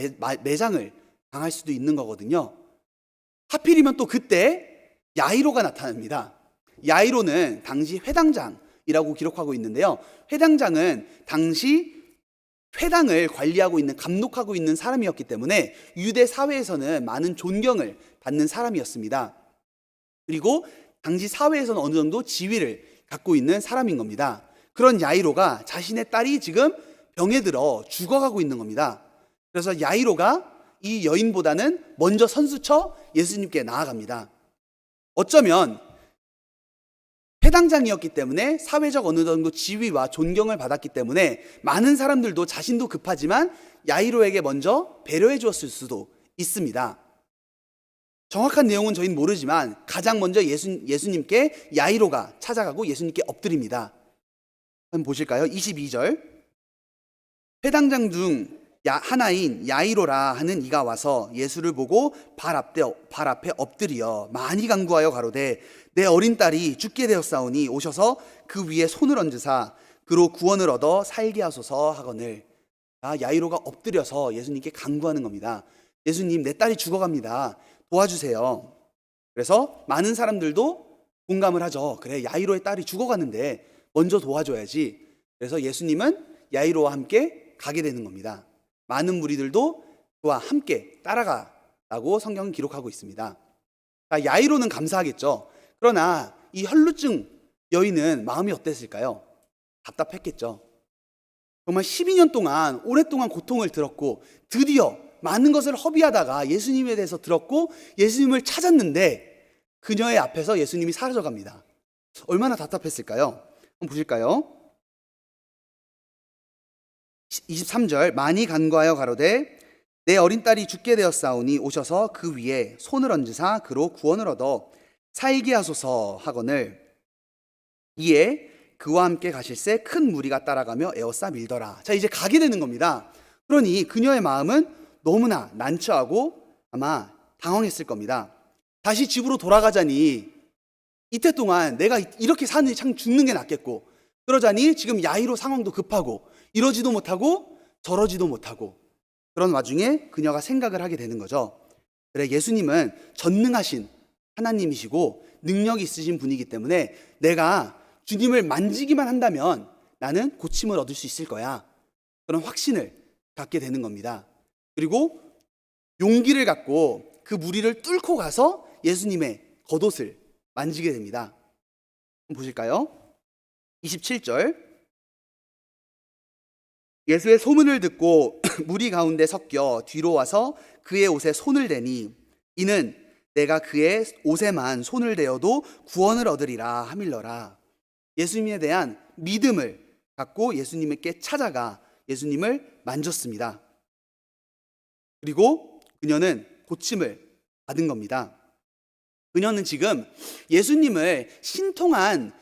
매장을 당할 수도 있는 거거든요. 하필이면 또 그때 야이로가 나타납니다. 야이로는 당시 회당장이라고 기록하고 있는데요. 회당장은 당시 회당을 관리하고 있는, 감독하고 있는 사람이었기 때문에 유대 사회에서는 많은 존경을 받는 사람이었습니다. 그리고 당시 사회에서는 어느 정도 지위를 갖고 있는 사람인 겁니다. 그런 야이로가 자신의 딸이 지금 병에 들어 죽어가고 있는 겁니다. 그래서 야이로가 이 여인보다는 먼저 선수쳐 예수님께 나아갑니다. 어쩌면 회당장이었기 때문에 사회적 어느 정도 지위와 존경을 받았기 때문에 많은 사람들도 자신도 급하지만 야이로에게 먼저 배려해 주었을 수도 있습니다. 정확한 내용은 저희는 모르지만 가장 먼저 예수님께 야이로가 찾아가고 예수님께 엎드립니다. 한번 보실까요? 22절. 회당장 중 하나인 야이로라 하는 이가 와서 예수를 보고 발 앞에 엎드려 많이 간구하여 가로되 내 어린 딸이 죽게 되었사오니 오셔서 그 위에 손을 얹으사 그로 구원을 얻어 살게 하소서 하거늘. 야이로가 엎드려서 예수님께 간구하는 겁니다. 예수님, 내 딸이 죽어갑니다. 도와주세요. 그래서 많은 사람들도 공감을 하죠. 그래, 야이로의 딸이 죽어가는데 먼저 도와줘야지. 그래서 예수님은 야이로와 함께 가게 되는 겁니다. 많은 무리들도 그와 함께 따라가라고 성경은 기록하고 있습니다. 야이로는 감사하겠죠. 그러나 이 혈루증 여인은 마음이 어땠을까요? 답답했겠죠. 정말 12년 동안 오랫동안 고통을 들었고 드디어 많은 것을 허비하다가 예수님에 대해서 들었고 예수님을 찾았는데 그녀의 앞에서 예수님이 사라져갑니다. 얼마나 답답했을까요? 한번 보실까요? 23절. 많이 간구하여 가로되 내 어린 딸이 죽게 되었사오니 오셔서 그 위에 손을 얹으사 그로 구원을 얻어 살게 하소서 하거늘. 이에 그와 함께 가실새 큰 무리가 따라가며 에워싸 밀더라. 자, 이제 가게 되는 겁니다. 그러니 그녀의 마음은 너무나 난처하고 아마 당황했을 겁니다. 다시 집으로 돌아가자니 이때 동안 내가 이렇게 사는 참 죽는 게 낫겠고, 그러자니 지금 야이로 상황도 급하고 이러지도 못하고 저러지도 못하고, 그런 와중에 그녀가 생각을 하게 되는 거죠. 그래, 예수님은 전능하신 하나님이시고 능력이 있으신 분이기 때문에 내가 주님을 만지기만 한다면 나는 고침을 얻을 수 있을 거야. 그런 확신을 갖게 되는 겁니다. 그리고 용기를 갖고 그 무리를 뚫고 가서 예수님의 겉옷을 만지게 됩니다. 한번 보실까요? 27절. 예수의 소문을 듣고 무리 가운데 섞여 뒤로 와서 그의 옷에 손을 대니 이는 내가 그의 옷에만 손을 대어도 구원을 얻으리라 하밀러라. 예수님에 대한 믿음을 갖고 예수님께 찾아가 예수님을 만졌습니다. 그리고 그녀는 고침을 받은 겁니다. 그녀는 지금 예수님을 신통한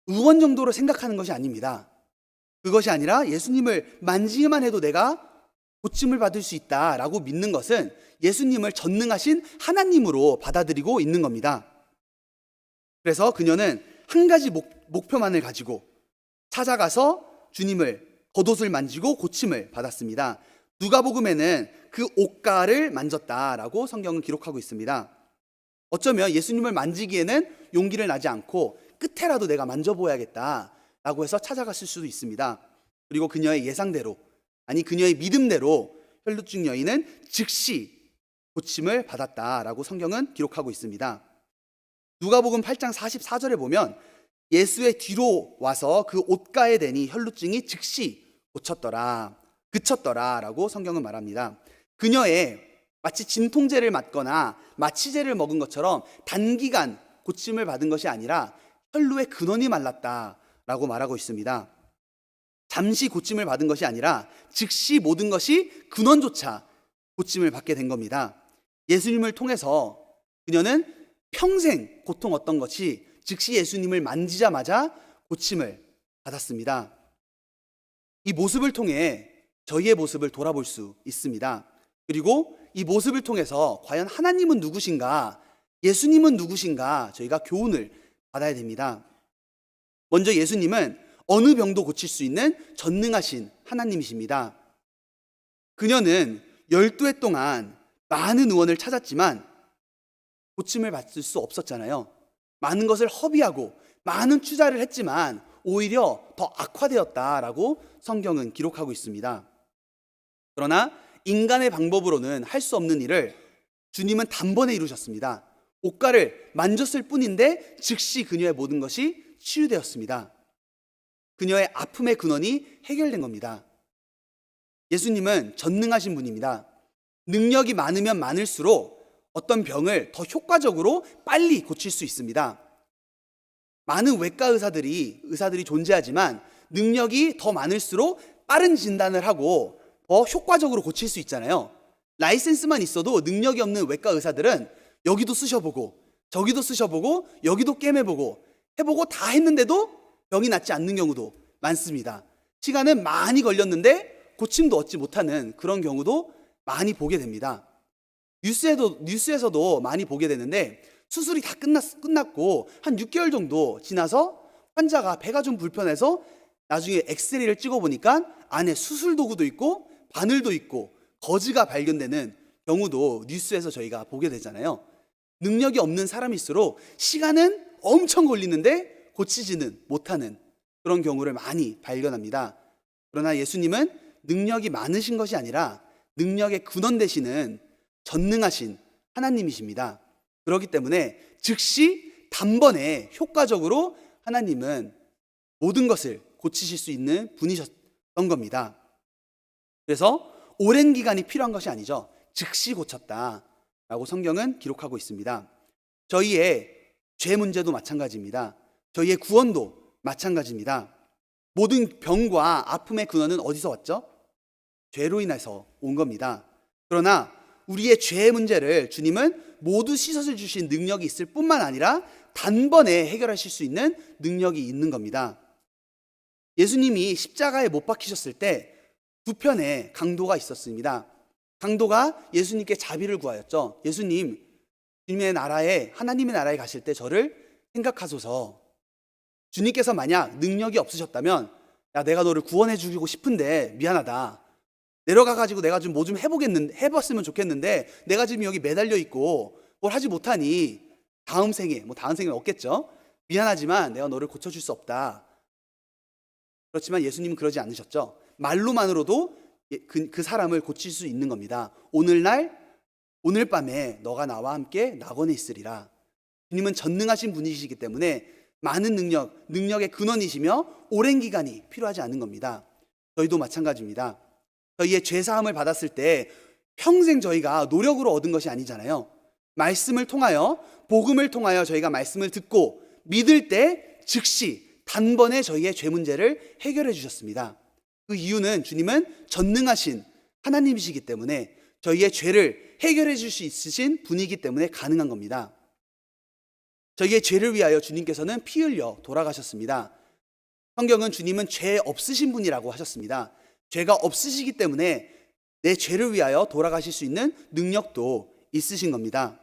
의원 정도로 생각하는 것이 아닙니다. 그것이 아니라 예수님을 만지기만 해도 내가 고침을 받을 수 있다라고 믿는 것은 예수님을 전능하신 하나님으로 받아들이고 있는 겁니다. 그래서 그녀는 한 가지 목표만을 가지고 찾아가서 주님을 겉옷을 만지고 고침을 받았습니다. 누가복음에는 그 옷가를 만졌다라고 성경은 기록하고 있습니다. 어쩌면 예수님을 만지기에는 용기를 나지 않고 끝에라도 내가 만져보아야겠다라고 해서 찾아갔을 수도 있습니다. 그리고 그녀의 예상대로, 아니 그녀의 믿음대로 혈루증 여인은 즉시 고침을 받았다라고 성경은 기록하고 있습니다. 누가복음 8장 44절에 보면 예수의 뒤로 와서 그 옷가에 대니 혈루증이 즉시 그쳤더라라고 성경은 말합니다. 그녀의 마치 진통제를 맞거나 마취제를 먹은 것처럼 단기간 고침을 받은 것이 아니라 혈루의 근원이 말랐다라고 말하고 있습니다. 잠시 고침을 받은 것이 아니라 즉시 모든 것이 근원조차 고침을 받게 된 겁니다. 예수님을 통해서 그녀는 평생 고통 어떤 것이 즉시 예수님을 만지자마자 고침을 받았습니다. 이 모습을 통해 저희의 모습을 돌아볼 수 있습니다. 그리고 이 모습을 통해서 과연 하나님은 누구신가, 예수님은 누구신가 저희가 교훈을 받아야 됩니다. 먼저 예수님은 어느 병도 고칠 수 있는 전능하신 하나님이십니다. 그녀는 12해 동안 많은 의원을 찾았지만 고침을 받을 수 없었잖아요. 많은 것을 허비하고 많은 투자를 했지만 오히려 더 악화되었다라고 성경은 기록하고 있습니다. 그러나 인간의 방법으로는 할 수 없는 일을 주님은 단번에 이루셨습니다. 옷가를 만졌을 뿐인데 즉시 그녀의 모든 것이 치유되었습니다. 그녀의 아픔의 근원이 해결된 겁니다. 예수님은 전능하신 분입니다. 능력이 많으면 많을수록 어떤 병을 더 효과적으로 빨리 고칠 수 있습니다. 많은 외과 의사들이 존재하지만 능력이 더 많을수록 빠른 진단을 하고 더 효과적으로 고칠 수 있잖아요. 라이센스만 있어도 능력이 없는 외과 의사들은 여기도 쑤셔보고 저기도 쑤셔보고 여기도 꿰매보고 해보고 다 했는데도 병이 낫지 않는 경우도 많습니다. 시간은 많이 걸렸는데 고침도 얻지 못하는 그런 경우도 많이 보게 됩니다. 뉴스에서도 많이 보게 되는데 수술이 다 끝났고 한 6개월 정도 지나서 환자가 배가 좀 불편해서 나중에 엑스레이를 찍어보니까 안에 수술 도구도 있고 바늘도 있고 거즈가 발견되는 경우도 뉴스에서 저희가 보게 되잖아요. 능력이 없는 사람일수록 시간은 엄청 걸리는데 고치지는 못하는 그런 경우를 많이 발견합니다. 그러나 예수님은 능력이 많으신 것이 아니라 능력의 근원 되시는 전능하신 하나님이십니다. 그렇기 때문에 즉시 단번에 효과적으로 하나님은 모든 것을 고치실 수 있는 분이셨던 겁니다. 그래서 오랜 기간이 필요한 것이 아니죠. 즉시 고쳤다라고 성경은 기록하고 있습니다. 저희의 죄 문제도 마찬가지입니다. 저희의 구원도 마찬가지입니다. 모든 병과 아픔의 근원은 어디서 왔죠? 죄로 인해서 온 겁니다. 그러나 우리의 죄의 문제를 주님은 모두 씻어서 주신 능력이 있을 뿐만 아니라 단번에 해결하실 수 있는 능력이 있는 겁니다. 예수님이 십자가에 못 박히셨을 때 두 편의 강도가 있었습니다. 강도가 예수님께 자비를 구하였죠. 예수님, 주님의 나라에, 하나님의 나라에 가실 때 저를 생각하소서. 주님께서 만약 능력이 없으셨다면 야, 내가 너를 구원해 주고 싶은데 미안하다. 내려가가지고 내가 좀 뭐 좀 해봤으면 좋겠는데 내가 지금 여기 매달려 있고 뭘 하지 못하니 다음 생에 없겠죠. 미안하지만 내가 너를 고쳐줄 수 없다. 그렇지만 예수님은 그러지 않으셨죠. 말로만으로도 그 사람을 고칠 수 있는 겁니다. 오늘 밤에 너가 나와 함께 낙원에 있으리라. 주님은 전능하신 분이시기 때문에 많은 능력의 근원이시며 오랜 기간이 필요하지 않은 겁니다. 저희도 마찬가지입니다. 저희의 죄사함을 받았을 때 평생 저희가 노력으로 얻은 것이 아니잖아요. 말씀을 통하여, 복음을 통하여 저희가 말씀을 듣고 믿을 때 즉시 단번에 저희의 죄 문제를 해결해 주셨습니다. 그 이유는 주님은 전능하신 하나님이시기 때문에 저희의 죄를 해결해 줄 수 있으신 분이기 때문에 가능한 겁니다. 저희의 죄를 위하여 주님께서는 피 흘려 돌아가셨습니다. 성경은 주님은 죄 없으신 분이라고 하셨습니다. 죄가 없으시기 때문에 내 죄를 위하여 돌아가실 수 있는 능력도 있으신 겁니다.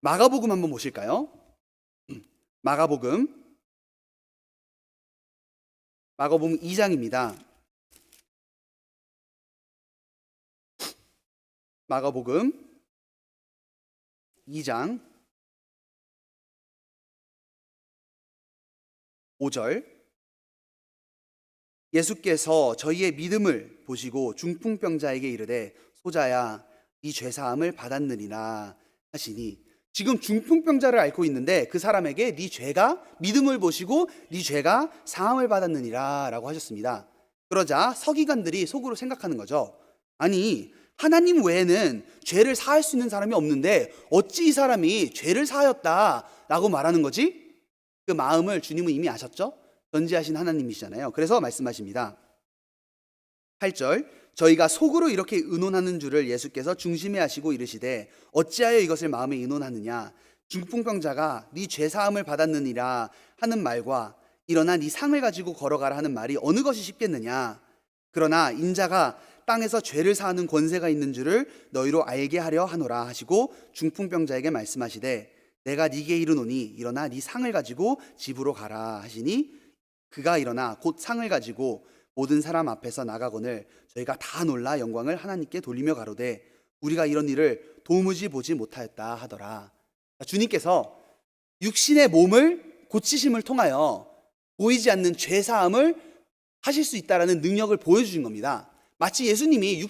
마가복음 한번 보실까요? 마가복음 2장입니다. 마가복음 2장 5절. 예수께서 저희의 믿음을 보시고 중풍병자에게 이르되 소자야 네 죄사함을 받았느니라 하시니, 지금 중풍병자를 앓고 있는데 그 사람에게 네 죄가, 믿음을 보시고 네 죄가 사함을 받았느니라 라고 하셨습니다. 그러자 서기관들이 속으로 생각하는 거죠. 아니, 하나님 외에는 죄를 사할 수 있는 사람이 없는데 어찌 이 사람이 죄를 사하였다 라고 말하는 거지? 그 마음을 주님은 이미 아셨죠? 전지하신 하나님이시잖아요. 그래서 말씀하십니다. 8절, 저희가 속으로 이렇게 의논하는 줄을 예수께서 중심에 하시고 이르시되 어찌하여 이것을 마음에 의논하느냐? 중풍병자가 네 죄사함을 받았느니라 하는 말과 일어나 네 상을 가지고 걸어가라 하는 말이 어느 것이 쉽겠느냐? 그러나 인자가 땅에서 죄를 사하는 권세가 있는 줄을 너희로 알게 하려 하노라 하시고 중풍병자에게 말씀하시되 내가 네게 이르노니 일어나 네 상을 가지고 집으로 가라 하시니 그가 일어나 곧 상을 가지고 모든 사람 앞에서 나가거늘 저희가 다 놀라 영광을 하나님께 돌리며 가로되 우리가 이런 일을 도무지 보지 못하였다 하더라. 주님께서 육신의 몸을 고치심을 통하여 보이지 않는 죄 사함을 하실 수 있다라는 능력을 보여주신 겁니다. 마치 예수님이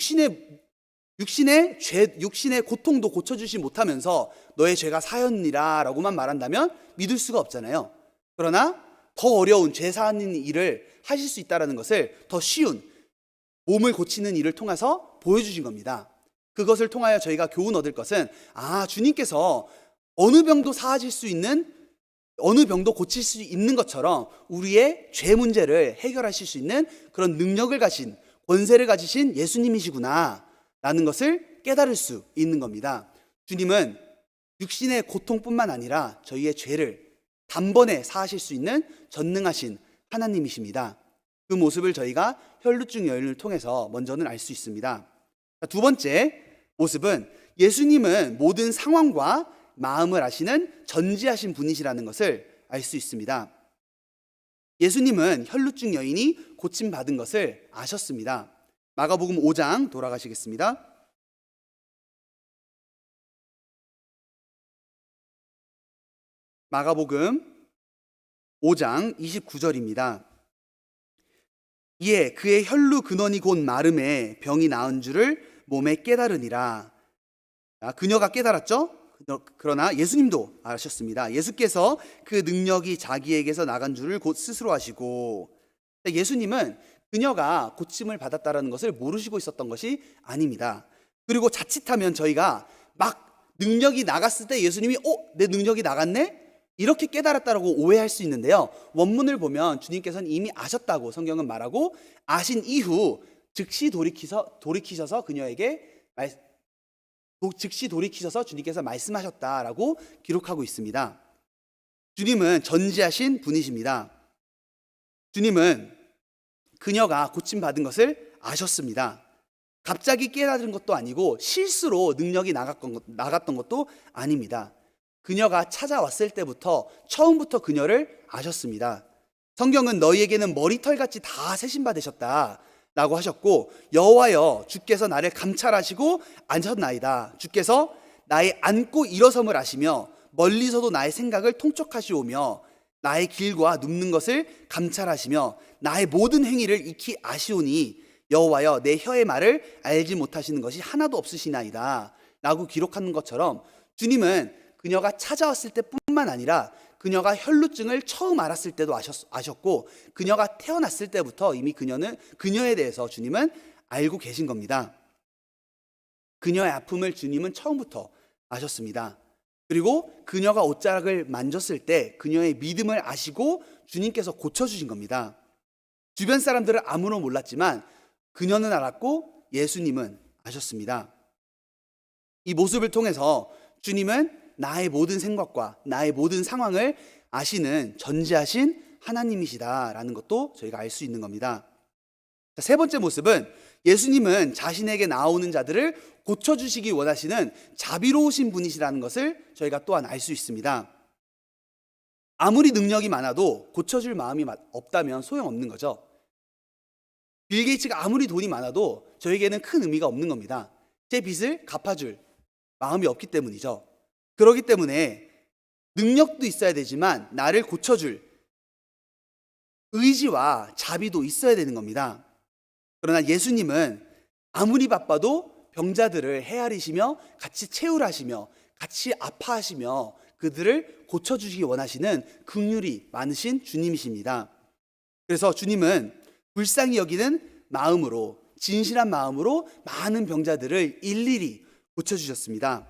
육신의 고통도 고쳐주지 못하면서 너의 죄가 사였니라 라고만 말한다면 믿을 수가 없잖아요. 그러나 더 어려운 죄 사하는 일을 하실 수 있다는 것을 더 쉬운 몸을 고치는 일을 통해서 보여주신 겁니다. 그것을 통하여 저희가 교훈 얻을 것은 주님께서 어느 병도 사하실 수 있는, 어느 병도 고칠 수 있는 것처럼 우리의 죄 문제를 해결하실 수 있는 그런 능력을 가진, 권세를 가지신 예수님이시구나 라는 것을 깨달을 수 있는 겁니다. 주님은 육신의 고통뿐만 아니라 저희의 죄를 단번에 사하실 수 있는 전능하신 하나님이십니다. 그 모습을 저희가 혈루증 여인을 통해서 먼저는 알 수 있습니다. 두 번째 모습은 예수님은 모든 상황과 마음을 아시는 전지하신 분이시라는 것을 알 수 있습니다. 예수님은 혈루증 여인이 고침받은 것을 아셨습니다. 마가복음 5장 돌아가시겠습니다. 마가복음 5장 29절입니다. 이에 그의 혈루 근원이 곧 마름에 병이 나은 줄을 몸에 깨달으니라. 그녀가 깨달았죠? 그러나 예수님도 아셨습니다. 예수께서 그 능력이 자기에게서 나간 줄을 곧 스스로 아시고, 예수님은 그녀가 고침을 받았다는 것을 모르시고 있었던 것이 아닙니다. 그리고 자칫하면 저희가 막 능력이 나갔을 때 예수님이 내 능력이 나갔네? 이렇게 깨달았다라고 오해할 수 있는데요. 원문을 보면 주님께서는 이미 아셨다고 성경은 말하고, 아신 이후 즉시 돌이키셔서 그녀에게 즉시 돌이키셔서 주님께서 말씀하셨다라고 기록하고 있습니다. 주님은 전지하신 분이십니다. 주님은 그녀가 고침받은 것을 아셨습니다. 갑자기 깨달은 것도 아니고 실수로 능력이 나갔던 것도 아닙니다. 그녀가 찾아왔을 때부터 처음부터 그녀를 아셨습니다. 성경은 너희에게는 머리털같이 다 세신받으셨다 라고 하셨고, 여호와여 주께서 나를 감찰하시고 앉으셨나이다. 주께서 나의 앉고 일어섬을 아시며 멀리서도 나의 생각을 통촉하시오며 나의 길과 눕는 것을 감찰하시며 나의 모든 행위를 익히 아시오니 여호와여 내 혀의 말을 알지 못하시는 것이 하나도 없으시나이다 라고 기록하는 것처럼, 주님은 그녀가 찾아왔을 때뿐만 아니라 그녀가 혈루증을 처음 알았을 때도 아셨고, 그녀가 태어났을 때부터 이미 그녀에 대해서 주님은 알고 계신 겁니다. 그녀의 아픔을 주님은 처음부터 아셨습니다. 그리고 그녀가 옷자락을 만졌을 때 그녀의 믿음을 아시고 주님께서 고쳐주신 겁니다. 주변 사람들은 아무런 몰랐지만 그녀는 알았고 예수님은 아셨습니다. 이 모습을 통해서 주님은 나의 모든 생각과 나의 모든 상황을 아시는 전지하신 하나님이시다라는 것도 저희가 알 수 있는 겁니다. 세 번째 모습은 예수님은 자신에게 나오는 자들을 고쳐주시기 원하시는 자비로우신 분이시라는 것을 저희가 또한 알 수 있습니다. 아무리 능력이 많아도 고쳐줄 마음이 없다면 소용없는 거죠. 빌 게이츠가 아무리 돈이 많아도 저에게는 큰 의미가 없는 겁니다. 제 빚을 갚아줄 마음이 없기 때문이죠. 그렇기 때문에 능력도 있어야 되지만 나를 고쳐줄 의지와 자비도 있어야 되는 겁니다. 그러나 예수님은 아무리 바빠도 병자들을 헤아리시며 같이 채울하시며 같이 아파하시며 그들을 고쳐주시기 원하시는 긍휼이 많으신 주님이십니다. 그래서 주님은 불쌍히 여기는 마음으로, 진실한 마음으로 많은 병자들을 일일이 고쳐주셨습니다.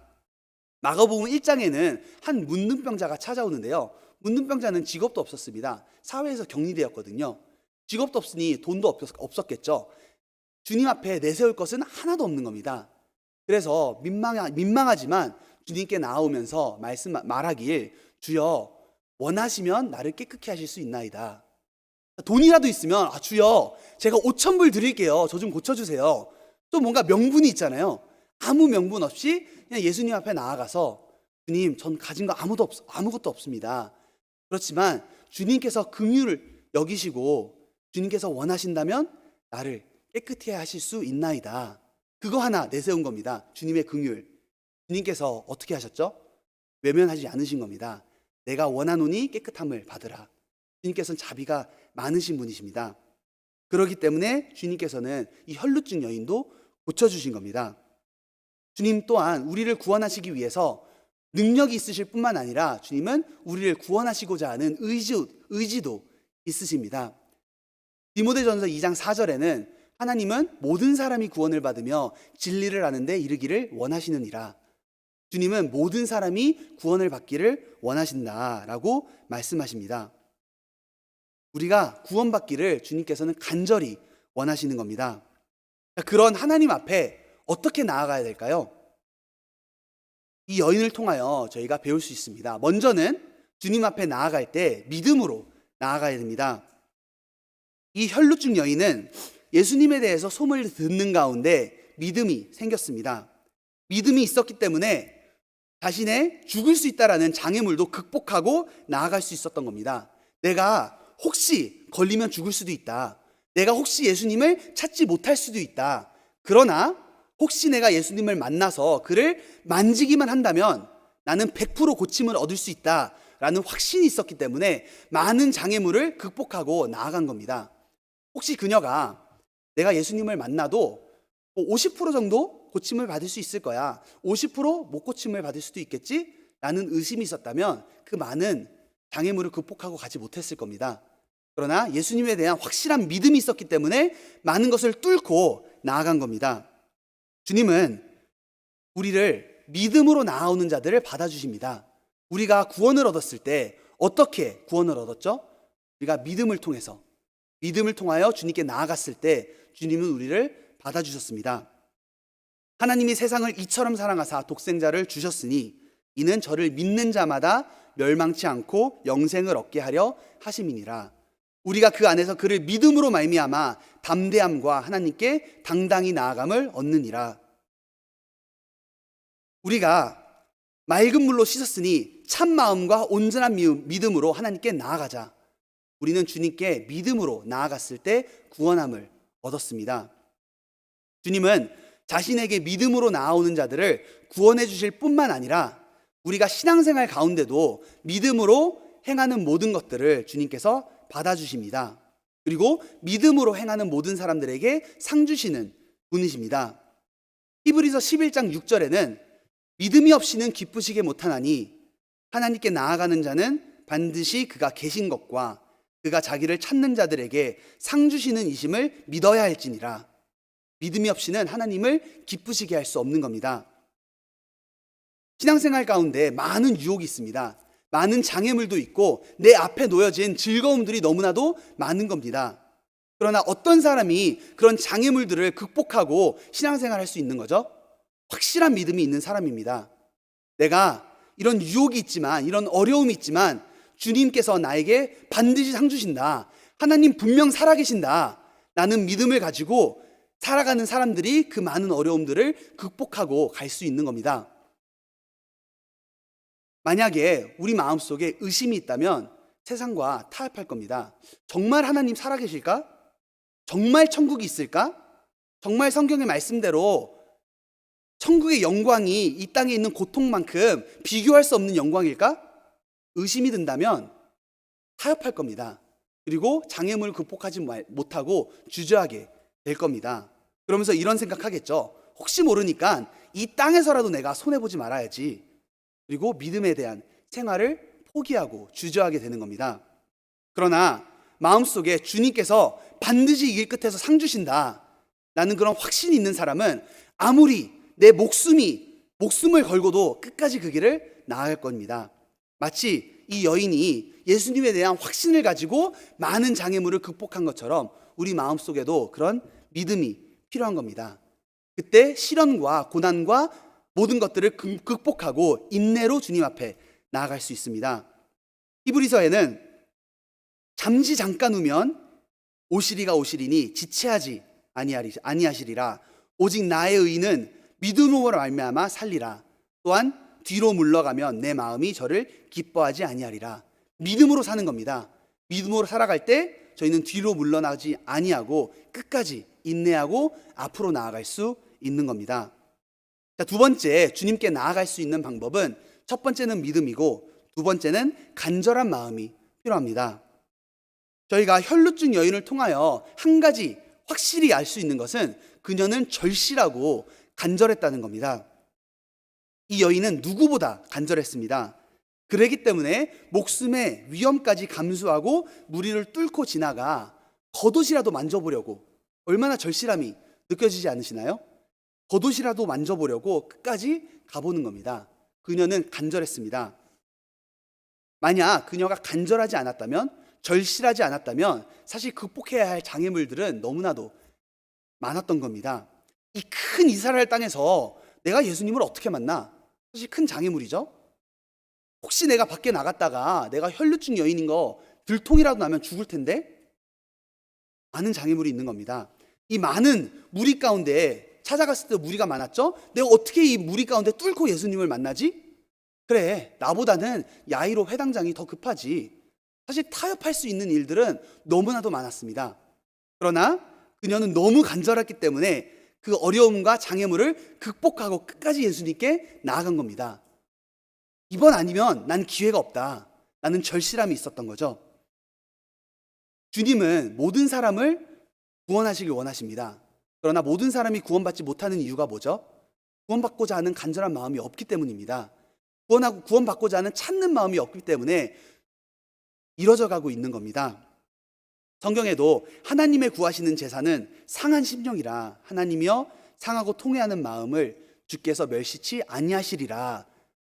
마가복음 1장에는 한 문둥병자가 찾아오는데요. 문둥병자는 직업도 없었습니다. 사회에서 격리되었거든요. 직업도 없으니 돈도 없었겠죠. 주님 앞에 내세울 것은 하나도 없는 겁니다. 그래서 민망하지만 주님께 나오면서 말하길, 주여 원하시면 나를 깨끗게 하실 수 있나이다. 돈이라도 있으면 주여 제가 5,000불 드릴게요. 저 좀 고쳐주세요. 또 뭔가 명분이 있잖아요. 아무 명분 없이 그냥 예수님 앞에 나아가서 주님, 전 가진 거 아무것도 없습니다. 그렇지만 주님께서 긍휼을 여기시고 주님께서 원하신다면 나를 깨끗해 하실 수 있나이다. 그거 하나 내세운 겁니다. 주님의 긍휼. 주님께서 어떻게 하셨죠? 외면하지 않으신 겁니다. 내가 원하노니 깨끗함을 받으라. 주님께서는 자비가 많으신 분이십니다. 그렇기 때문에 주님께서는 이 혈루증 여인도 고쳐주신 겁니다. 주님 또한 우리를 구원하시기 위해서 능력이 있으실 뿐만 아니라 주님은 우리를 구원하시고자 하는 의지도 있으십니다. 디모데전서 2장 4절에는 하나님은 모든 사람이 구원을 받으며 진리를 아는데 이르기를 원하시느니라. 주님은 모든 사람이 구원을 받기를 원하신다라고 말씀하십니다. 우리가 구원받기를 주님께서는 간절히 원하시는 겁니다. 그런 하나님 앞에 어떻게 나아가야 될까요? 이 여인을 통하여 저희가 배울 수 있습니다. 먼저는 주님 앞에 나아갈 때 믿음으로 나아가야 됩니다. 이 혈루증 여인은 예수님에 대해서 소문을 듣는 가운데 믿음이 생겼습니다. 믿음이 있었기 때문에 자신의 죽을 수 있다라는 장애물도 극복하고 나아갈 수 있었던 겁니다. 내가 혹시 걸리면 죽을 수도 있다. 내가 혹시 예수님을 찾지 못할 수도 있다. 그러나 혹시 내가 예수님을 만나서 그를 만지기만 한다면 나는 100% 고침을 얻을 수 있다라는 확신이 있었기 때문에 많은 장애물을 극복하고 나아간 겁니다. 혹시 그녀가 내가 예수님을 만나도 50% 정도 고침을 받을 수 있을 거야, 50% 못 고침을 받을 수도 있겠지? 라는 의심이 있었다면 그 많은 장애물을 극복하고 가지 못했을 겁니다. 그러나 예수님에 대한 확실한 믿음이 있었기 때문에 많은 것을 뚫고 나아간 겁니다. 주님은 우리를 믿음으로 나아오는 자들을 받아주십니다. 우리가 구원을 얻었을 때 어떻게 구원을 얻었죠? 우리가 믿음을 통하여 주님께 나아갔을 때 주님은 우리를 받아주셨습니다. 하나님이 세상을 이처럼 사랑하사 독생자를 주셨으니 이는 저를 믿는 자마다 멸망치 않고 영생을 얻게 하려 하심이니라. 우리가 그 안에서 그를 믿음으로 말미암아 담대함과 하나님께 당당히 나아감을 얻느니라. 우리가 맑은 물로 씻었으니 참 마음과 온전한 믿음으로 하나님께 나아가자. 우리는 주님께 믿음으로 나아갔을 때 구원함을 얻었습니다. 주님은 자신에게 믿음으로 나아오는 자들을 구원해 주실 뿐만 아니라 우리가 신앙생활 가운데도 믿음으로 행하는 모든 것들을 주님께서 받아주십니다. 그리고 믿음으로 행하는 모든 사람들에게 상 주시는 분이십니다. 히브리서 11장 6절에는 믿음이 없이는 기쁘시게 못하나니 하나님께 나아가는 자는 반드시 그가 계신 것과 그가 자기를 찾는 자들에게 상 주시는 이심을 믿어야 할지니라. 믿음이 없이는 하나님을 기쁘시게 할 수 없는 겁니다. 신앙생활 가운데 많은 유혹이 있습니다. 많은 장애물도 있고 내 앞에 놓여진 즐거움들이 너무나도 많은 겁니다. 그러나 어떤 사람이 그런 장애물들을 극복하고 신앙생활을 할 수 있는 거죠? 확실한 믿음이 있는 사람입니다. 내가 이런 유혹이 있지만, 이런 어려움이 있지만 주님께서 나에게 반드시 상 주신다. 하나님 분명 살아계신다. 라는 믿음을 가지고 살아가는 사람들이 그 많은 어려움들을 극복하고 갈 수 있는 겁니다. 만약에 우리 마음속에 의심이 있다면 세상과 타협할 겁니다. 정말 하나님 살아계실까? 정말 천국이 있을까? 정말 성경의 말씀대로 천국의 영광이 이 땅에 있는 고통만큼 비교할 수 없는 영광일까? 의심이 든다면 타협할 겁니다. 그리고 장애물을 극복하지 못하고 주저하게 될 겁니다. 그러면서 이런 생각하겠죠. 혹시 모르니까 이 땅에서라도 내가 손해보지 말아야지. 그리고 믿음에 대한 생활을 포기하고 주저하게 되는 겁니다. 그러나 마음속에 주님께서 반드시 이 길 끝에서 상 주신다 라는 그런 확신이 있는 사람은 아무리 내 목숨을 걸고도 끝까지 그 길을 나아갈 겁니다. 마치 이 여인이 예수님에 대한 확신을 가지고 많은 장애물을 극복한 것처럼 우리 마음속에도 그런 믿음이 필요한 겁니다. 그때 시련과 고난과 모든 것들을 극복하고 인내로 주님 앞에 나아갈 수 있습니다. 히브리서에는 잠시 잠깐 후면 오시리가 오시리니 지체하지 아니하시리라. 오직 나의 의인은 믿음으로 말미암아 살리라. 또한 뒤로 물러가면 내 마음이 저를 기뻐하지 아니하리라. 믿음으로 사는 겁니다. 믿음으로 살아갈 때 저희는 뒤로 물러나지 아니하고 끝까지 인내하고 앞으로 나아갈 수 있는 겁니다. 자, 두 번째, 주님께 나아갈 수 있는 방법은 첫 번째는 믿음이고 두 번째는 간절한 마음이 필요합니다. 저희가 혈루증 여인을 통하여 한 가지 확실히 알 수 있는 것은 그녀는 절실하고 간절했다는 겁니다. 이 여인은 누구보다 간절했습니다. 그러기 때문에 목숨의 위험까지 감수하고 무리를 뚫고 지나가 겉옷이라도 만져보려고, 얼마나 절실함이 느껴지지 않으시나요? 겉옷이라도 만져보려고 끝까지 가보는 겁니다. 그녀는 간절했습니다. 만약 그녀가 간절하지 않았다면, 절실하지 않았다면 사실 극복해야 할 장애물들은 너무나도 많았던 겁니다. 이 큰 이스라엘 땅에서 내가 예수님을 어떻게 만나? 사실 큰 장애물이죠. 혹시 내가 밖에 나갔다가 내가 혈루증 여인인 거 들통이라도 나면 죽을 텐데, 많은 장애물이 있는 겁니다. 이 많은 무리 가운데 찾아갔을 때 무리가 많았죠. 내가 어떻게 이 무리 가운데 뚫고 예수님을 만나지? 그래, 나보다는 야이로 회당장이 더 급하지. 사실 타협할 수 있는 일들은 너무나도 많았습니다. 그러나 그녀는 너무 간절했기 때문에 그 어려움과 장애물을 극복하고 끝까지 예수님께 나아간 겁니다. 이번 아니면 난 기회가 없다. 나는 절실함이 있었던 거죠. 주님은 모든 사람을 구원하시길 원하십니다. 그러나 모든 사람이 구원받지 못하는 이유가 뭐죠? 구원받고자 하는 간절한 마음이 없기 때문입니다. 구원받고자 하는 찾는 마음이 없기 때문에 이뤄져 가고 있는 겁니다. 성경에도 하나님의 구하시는 제사는 상한 심령이라 하나님이여 상하고 통회하는 마음을 주께서 멸시치 아니하시리라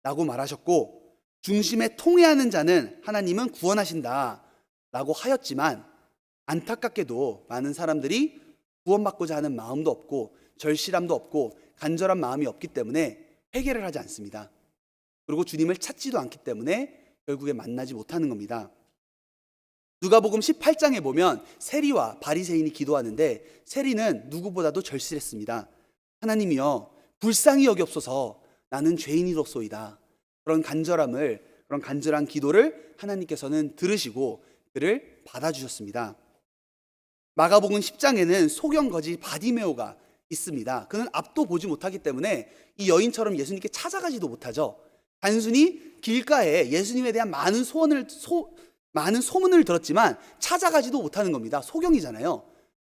라고 말하셨고, 중심에 통회하는 자는 하나님은 구원하신다 라고 하였지만, 안타깝게도 많은 사람들이 구원받고자 하는 마음도 없고 절실함도 없고 간절한 마음이 없기 때문에 회개를 하지 않습니다. 그리고 주님을 찾지도 않기 때문에 결국에 만나지 못하는 겁니다. 누가복음 18장에 보면 세리와 바리새인이 기도하는데, 세리는 누구보다도 절실했습니다. 하나님이여 불쌍히 여기옵소서, 나는 죄인이로소이다. 그런 간절한 기도를 하나님께서는 들으시고 그를 받아주셨습니다. 마가복음 10장에는 소경거지 바디메오가 있습니다. 그는 앞도 보지 못하기 때문에 이 여인처럼 예수님께 찾아가지도 못하죠. 단순히 길가에 예수님에 대한 많은 소문을 들었지만 찾아가지도 못하는 겁니다. 소경이잖아요.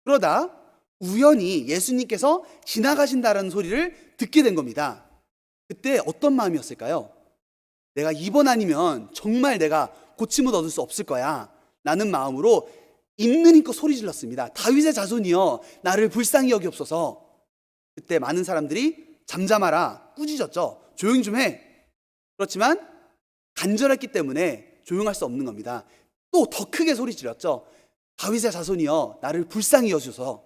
그러다 우연히 예수님께서 지나가신다는 소리를 듣게 된 겁니다. 그때 어떤 마음이었을까요? 내가 이번 아니면 정말 내가 고침을 얻을 수 없을 거야 라는 마음으로 있는 힘껏 소리 질렀습니다. 다윗의 자손이여 나를 불쌍히 여기옵소서. 그때 많은 사람들이 잠잠하라, 꾸짖었죠. 조용히 좀 해. 그렇지만 간절했기 때문에 조용할 수 없는 겁니다. 또 더 크게 소리 질렀죠. 다윗의 자손이여 나를 불쌍히 여주소서.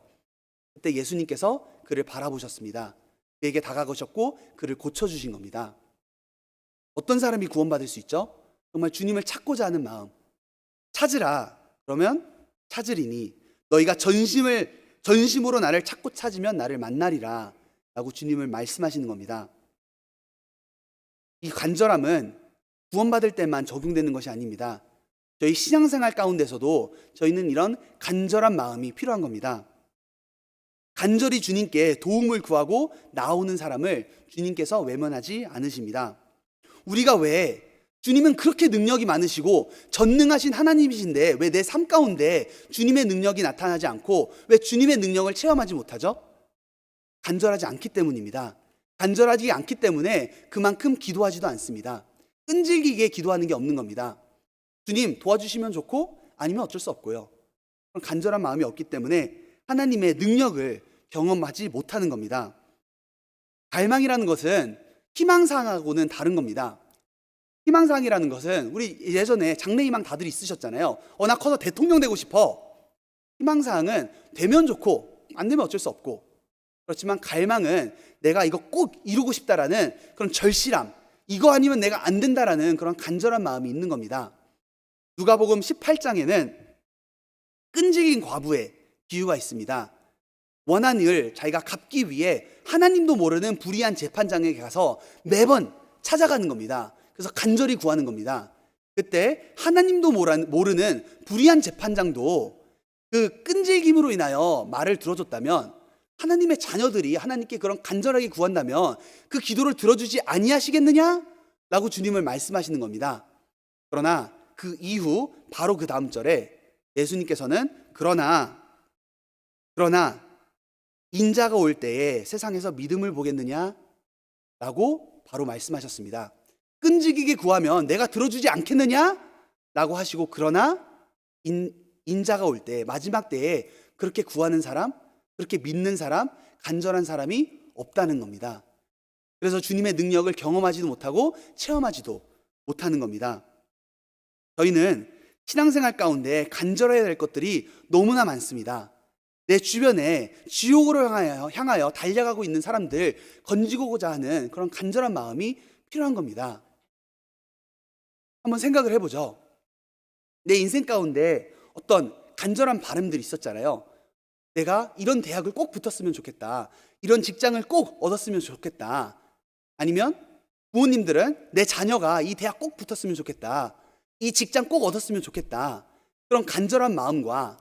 그때 예수님께서 그를 바라보셨습니다. 그에게 다가가셨고 그를 고쳐주신 겁니다. 어떤 사람이 구원받을 수 있죠? 정말 주님을 찾고자 하는 마음. 찾으라. 그러면 찾으리니 너희가 전심으로 나를 찾고 찾으면 나를 만나리라 라고 주님을 말씀하시는 겁니다. 이 간절함은 구원받을 때만 적용되는 것이 아닙니다. 저희 신앙생활 가운데서도 저희는 이런 간절한 마음이 필요한 겁니다. 간절히 주님께 도움을 구하고 나오는 사람을 주님께서 외면하지 않으십니다. 우리가 왜 주님은 그렇게 능력이 많으시고 전능하신 하나님이신데 왜 내 삶 가운데 주님의 능력이 나타나지 않고 왜 주님의 능력을 체험하지 못하죠? 간절하지 않기 때문입니다. 간절하지 않기 때문에 그만큼 기도하지도 않습니다. 끈질기게 기도하는 게 없는 겁니다. 주님 도와주시면 좋고 아니면 어쩔 수 없고요. 간절한 마음이 없기 때문에 하나님의 능력을 경험하지 못하는 겁니다. 갈망이라는 것은 희망사항하고는 다른 겁니다. 희망사항이라는 것은 우리 예전에 장래희망 다들 있으셨잖아요. 나 커서 대통령 되고 싶어. 희망사항은 되면 좋고 안 되면 어쩔 수 없고, 그렇지만 갈망은 내가 이거 꼭 이루고 싶다라는 그런 절실함, 이거 아니면 내가 안 된다라는 그런 간절한 마음이 있는 겁니다. 누가복음 18장에는 끈질긴 과부의 비유가 있습니다. 원한 일 자기가 갚기 위해 하나님도 모르는 불의한 재판장에게 가서 매번 찾아가는 겁니다. 그래서 간절히 구하는 겁니다. 그때 하나님도 모르는 불의한 재판장도 그 끈질김으로 인하여 말을 들어줬다면, 하나님의 자녀들이 하나님께 그런 간절하게 구한다면 그 기도를 들어주지 아니하시겠느냐? 라고 주님을 말씀하시는 겁니다. 그러나 그 이후 바로 그 다음 절에 예수님께서는 그러나 인자가 올 때에 세상에서 믿음을 보겠느냐? 라고 바로 말씀하셨습니다. 끈질기게 구하면 내가 들어주지 않겠느냐? 라고 하시고, 그러나 인자가 올 때, 마지막 때에 그렇게 구하는 사람, 그렇게 믿는 사람, 간절한 사람이 없다는 겁니다. 그래서 주님의 능력을 경험하지도 못하고 체험하지도 못하는 겁니다. 저희는 신앙생활 가운데 간절해야 될 것들이 너무나 많습니다. 내 주변에 지옥으로 향하여 달려가고 있는 사람들 건지고자 하는 그런 간절한 마음이 필요한 겁니다. 한번 생각을 해보죠. 내 인생 가운데 어떤 간절한 바람들이 있었잖아요. 내가 이런 대학을 꼭 붙었으면 좋겠다. 이런 직장을 꼭 얻었으면 좋겠다. 아니면 부모님들은 내 자녀가 이 대학 꼭 붙었으면 좋겠다. 이 직장 꼭 얻었으면 좋겠다. 그런 간절한 마음과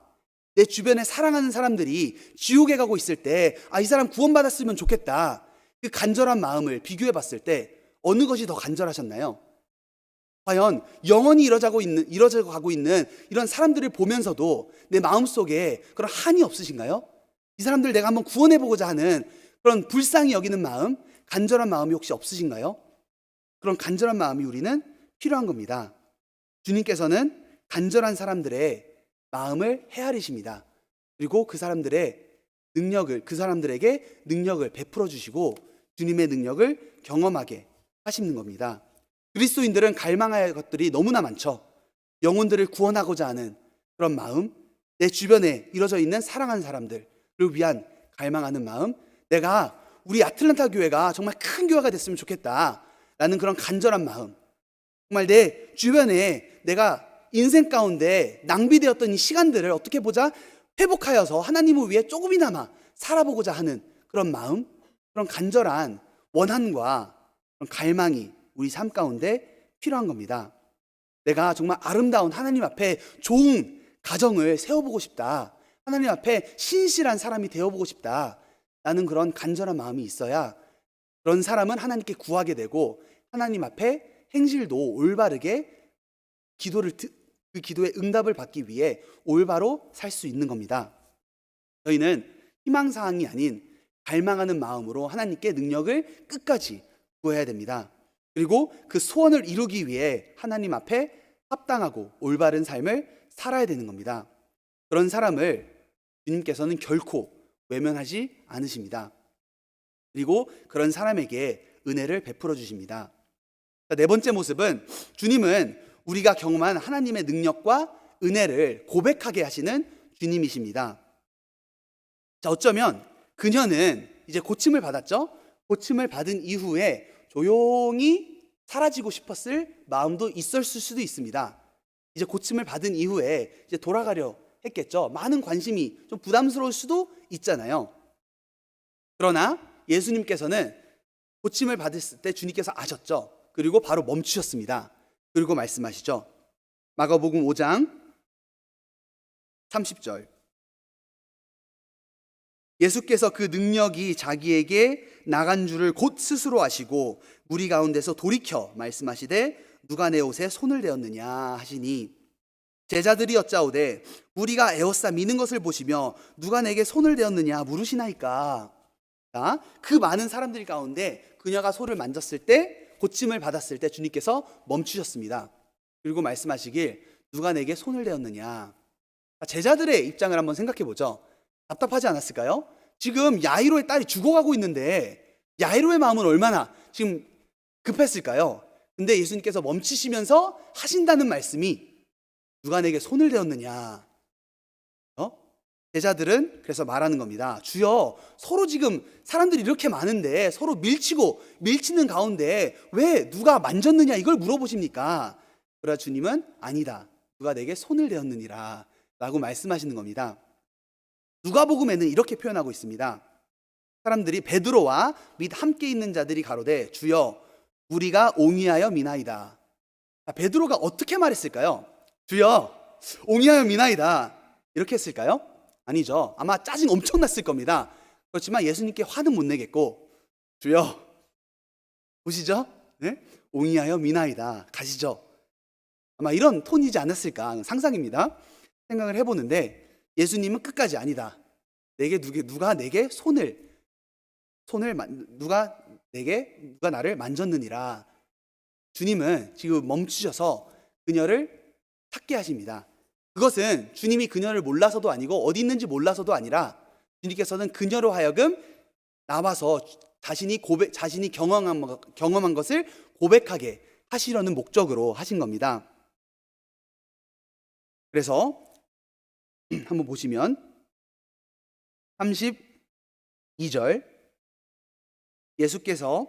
내 주변에 사랑하는 사람들이 지옥에 가고 있을 때, 이 사람 구원받았으면 좋겠다. 그 간절한 마음을 비교해 봤을 때 어느 것이 더 간절하셨나요? 과연 영원히 이뤄져가고 있는 이런 사람들을 보면서도 내 마음속에 그런 한이 없으신가요? 이 사람들 내가 한번 구원해보고자 하는 그런 불쌍히 여기는 마음, 간절한 마음이 혹시 없으신가요? 그런 간절한 마음이 우리는 필요한 겁니다. 주님께서는 간절한 사람들의 마음을 헤아리십니다. 그리고 그 사람들에게 능력을 베풀어 주시고 주님의 능력을 경험하게 하시는 겁니다. 그리스도인들은 갈망할 것들이 너무나 많죠. 영혼들을 구원하고자 하는 그런 마음, 내 주변에 이루어져 있는 사랑하는 사람들을 위한 갈망하는 마음, 내가 우리 아틀란타 교회가 정말 큰 교회가 됐으면 좋겠다라는 그런 간절한 마음, 정말 내 주변에 내가 인생 가운데 낭비되었던 이 시간들을 어떻게 보자 회복하여서 하나님을 위해 조금이나마 살아보고자 하는 그런 마음, 그런 간절한 원한과 그런 갈망이 우리 삶 가운데 필요한 겁니다. 내가 정말 아름다운 하나님 앞에 좋은 가정을 세워보고 싶다. 하나님 앞에 신실한 사람이 되어보고 싶다. 라는 그런 간절한 마음이 있어야 그런 사람은 하나님께 구하게 되고 하나님 앞에 행실도 올바르게 그 기도의 응답을 받기 위해 올바로 살 수 있는 겁니다. 저희는 희망사항이 아닌 갈망하는 마음으로 하나님께 능력을 끝까지 구해야 됩니다. 그리고 그 소원을 이루기 위해 하나님 앞에 합당하고 올바른 삶을 살아야 되는 겁니다. 그런 사람을 주님께서는 결코 외면하지 않으십니다. 그리고 그런 사람에게 은혜를 베풀어 주십니다. 네 번째 모습은 주님은 우리가 경험한 하나님의 능력과 은혜를 고백하게 하시는 주님이십니다. 자, 어쩌면 그녀는 이제 고침을 받았죠. 고침을 받은 이후에 조용히 사라지고 싶었을 마음도 있었을 수도 있습니다. 이제 고침을 받은 이후에 이제 돌아가려 했겠죠. 많은 관심이 좀 부담스러울 수도 있잖아요. 그러나 예수님께서는 고침을 받았을 때 주님께서 아셨죠. 그리고 바로 멈추셨습니다. 그리고 말씀하시죠. 마가복음 5장 30절. 예수께서 그 능력이 자기에게 나간 줄을 곧 스스로 아시고 무리 가운데서 돌이켜 말씀하시되 누가 내 옷에 손을 대었느냐 하시니 제자들이 여짜오되 우리가 에워싸 미는 것을 보시며 누가 내게 손을 대었느냐 물으시나이까. 그 많은 사람들 가운데 그녀가 손을 만졌을 때, 고침을 받았을 때 주님께서 멈추셨습니다. 그리고 말씀하시길 누가 내게 손을 대었느냐. 제자들의 입장을 한번 생각해 보죠. 답답하지 않았을까요? 지금 야이로의 딸이 죽어가고 있는데 야이로의 마음은 얼마나 지금 급했을까요? 근데 예수님께서 멈추시면서 하신다는 말씀이 누가 내게 손을 대었느냐. 제자들은 그래서 말하는 겁니다. 주여, 서로 지금 사람들이 이렇게 많은데 서로 밀치는 가운데 왜 누가 만졌느냐 이걸 물어보십니까? 그러나 주님은 아니다. 누가 내게 손을 대었느니라 라고 말씀하시는 겁니다. 누가복음에는 이렇게 표현하고 있습니다. 사람들이 베드로와 및 함께 있는 자들이 가로되 주여 우리가 옹이하여 미나이다. 베드로가 어떻게 말했을까요? 주여 옹이하여 미나이다 이렇게 했을까요? 아니죠. 아마 짜증 엄청 났을 겁니다. 그렇지만 예수님께 화는 못 내겠고 주여 보시죠? 네? 옹이하여 미나이다 가시죠. 아마 이런 톤이지 않았을까 하는 상상입니다. 생각을 해보는데 예수님은 끝까지 아니다. 누가 내게 누가 나를 만졌느니라. 주님은 지금 멈추셔서 그녀를 찾게 하십니다. 그것은 주님이 그녀를 몰라서도 아니고 어디 있는지 몰라서도 아니라 주님께서는 그녀로 하여금 나와서 자신이 경험한 것을 고백하게 하시려는 목적으로 하신 겁니다. 그래서 한번 보시면 32절 예수께서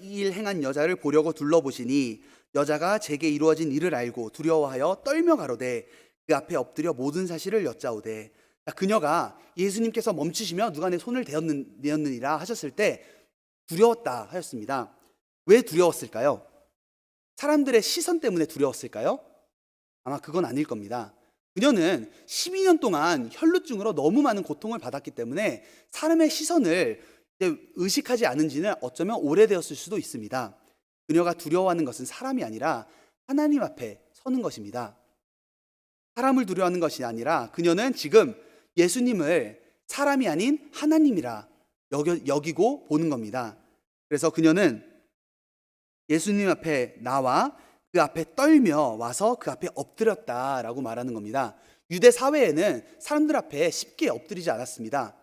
이 일 행한 여자를 보려고 둘러보시니 여자가 제게 이루어진 일을 알고 두려워하여 떨며 가로되 그 앞에 엎드려 모든 사실을 여짜오되. 그녀가 예수님께서 멈추시며 누가 내 손을 대었느니라 하셨을 때 두려웠다 하였습니다. 왜 두려웠을까요? 사람들의 시선 때문에 두려웠을까요? 아마 그건 아닐 겁니다. 그녀는 12년 동안 혈루증으로 너무 많은 고통을 받았기 때문에 사람의 시선을 의식하지 않은 지는 어쩌면 오래되었을 수도 있습니다. 그녀가 두려워하는 것은 사람이 아니라 하나님 앞에 서는 것입니다. 사람을 두려워하는 것이 아니라 그녀는 지금 예수님을 사람이 아닌 하나님이라 여기고 보는 겁니다. 그래서 그녀는 예수님 앞에 나와 그 앞에 떨며 와서 그 앞에 엎드렸다라고 말하는 겁니다. 유대 사회에는 사람들 앞에 쉽게 엎드리지 않았습니다.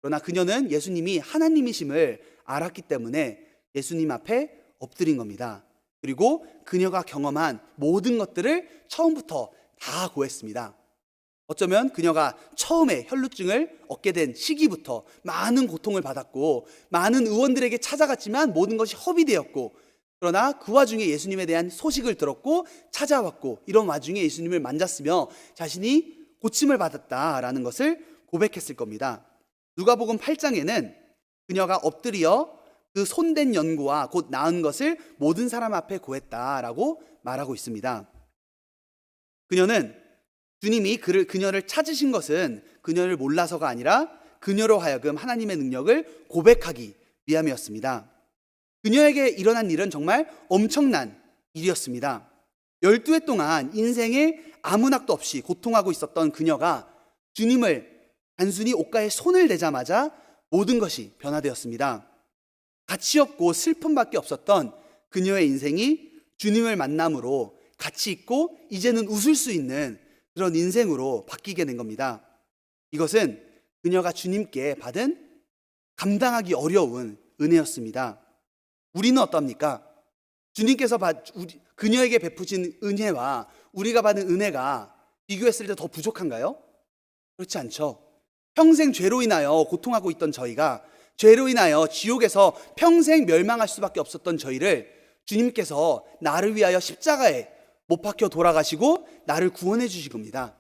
그러나 그녀는 예수님이 하나님이심을 알았기 때문에 예수님 앞에 엎드린 겁니다. 그리고 그녀가 경험한 모든 것들을 처음부터 다 고했습니다. 어쩌면 그녀가 처음에 혈루증을 얻게 된 시기부터 많은 고통을 받았고 많은 의원들에게 찾아갔지만 모든 것이 허비되었고, 그러나 그 와중에 예수님에 대한 소식을 들었고 찾아왔고, 이런 와중에 예수님을 만졌으며 자신이 고침을 받았다라는 것을 고백했을 겁니다. 누가복음 8장에는 그녀가 엎드려 그 손댄 연고와 곧 나은 것을 모든 사람 앞에 고했다라고 말하고 있습니다. 그녀는 주님이 그녀를 찾으신 것은 그녀를 몰라서가 아니라 그녀로 하여금 하나님의 능력을 고백하기 위함이었습니다. 그녀에게 일어난 일은 정말 엄청난 일이었습니다. 12해 동안 인생에 아무 낙도 없이 고통하고 있었던 그녀가 주님을 단순히 옷가에 손을 대자마자 모든 것이 변화되었습니다. 가치 없고 슬픔밖에 없었던 그녀의 인생이 주님을 만남으로 가치 있고 이제는 웃을 수 있는 그런 인생으로 바뀌게 된 겁니다. 이것은 그녀가 주님께 받은 감당하기 어려운 은혜였습니다. 우리는 어떻습니까? 주님께서 그녀에게 베푸신 은혜와 우리가 받은 은혜가 비교했을 때 더 부족한가요? 그렇지 않죠. 평생 죄로 인하여 고통하고 있던 저희가, 죄로 인하여 지옥에서 평생 멸망할 수밖에 없었던 저희를 주님께서 나를 위하여 십자가에 못 박혀 돌아가시고 나를 구원해 주신 겁니다.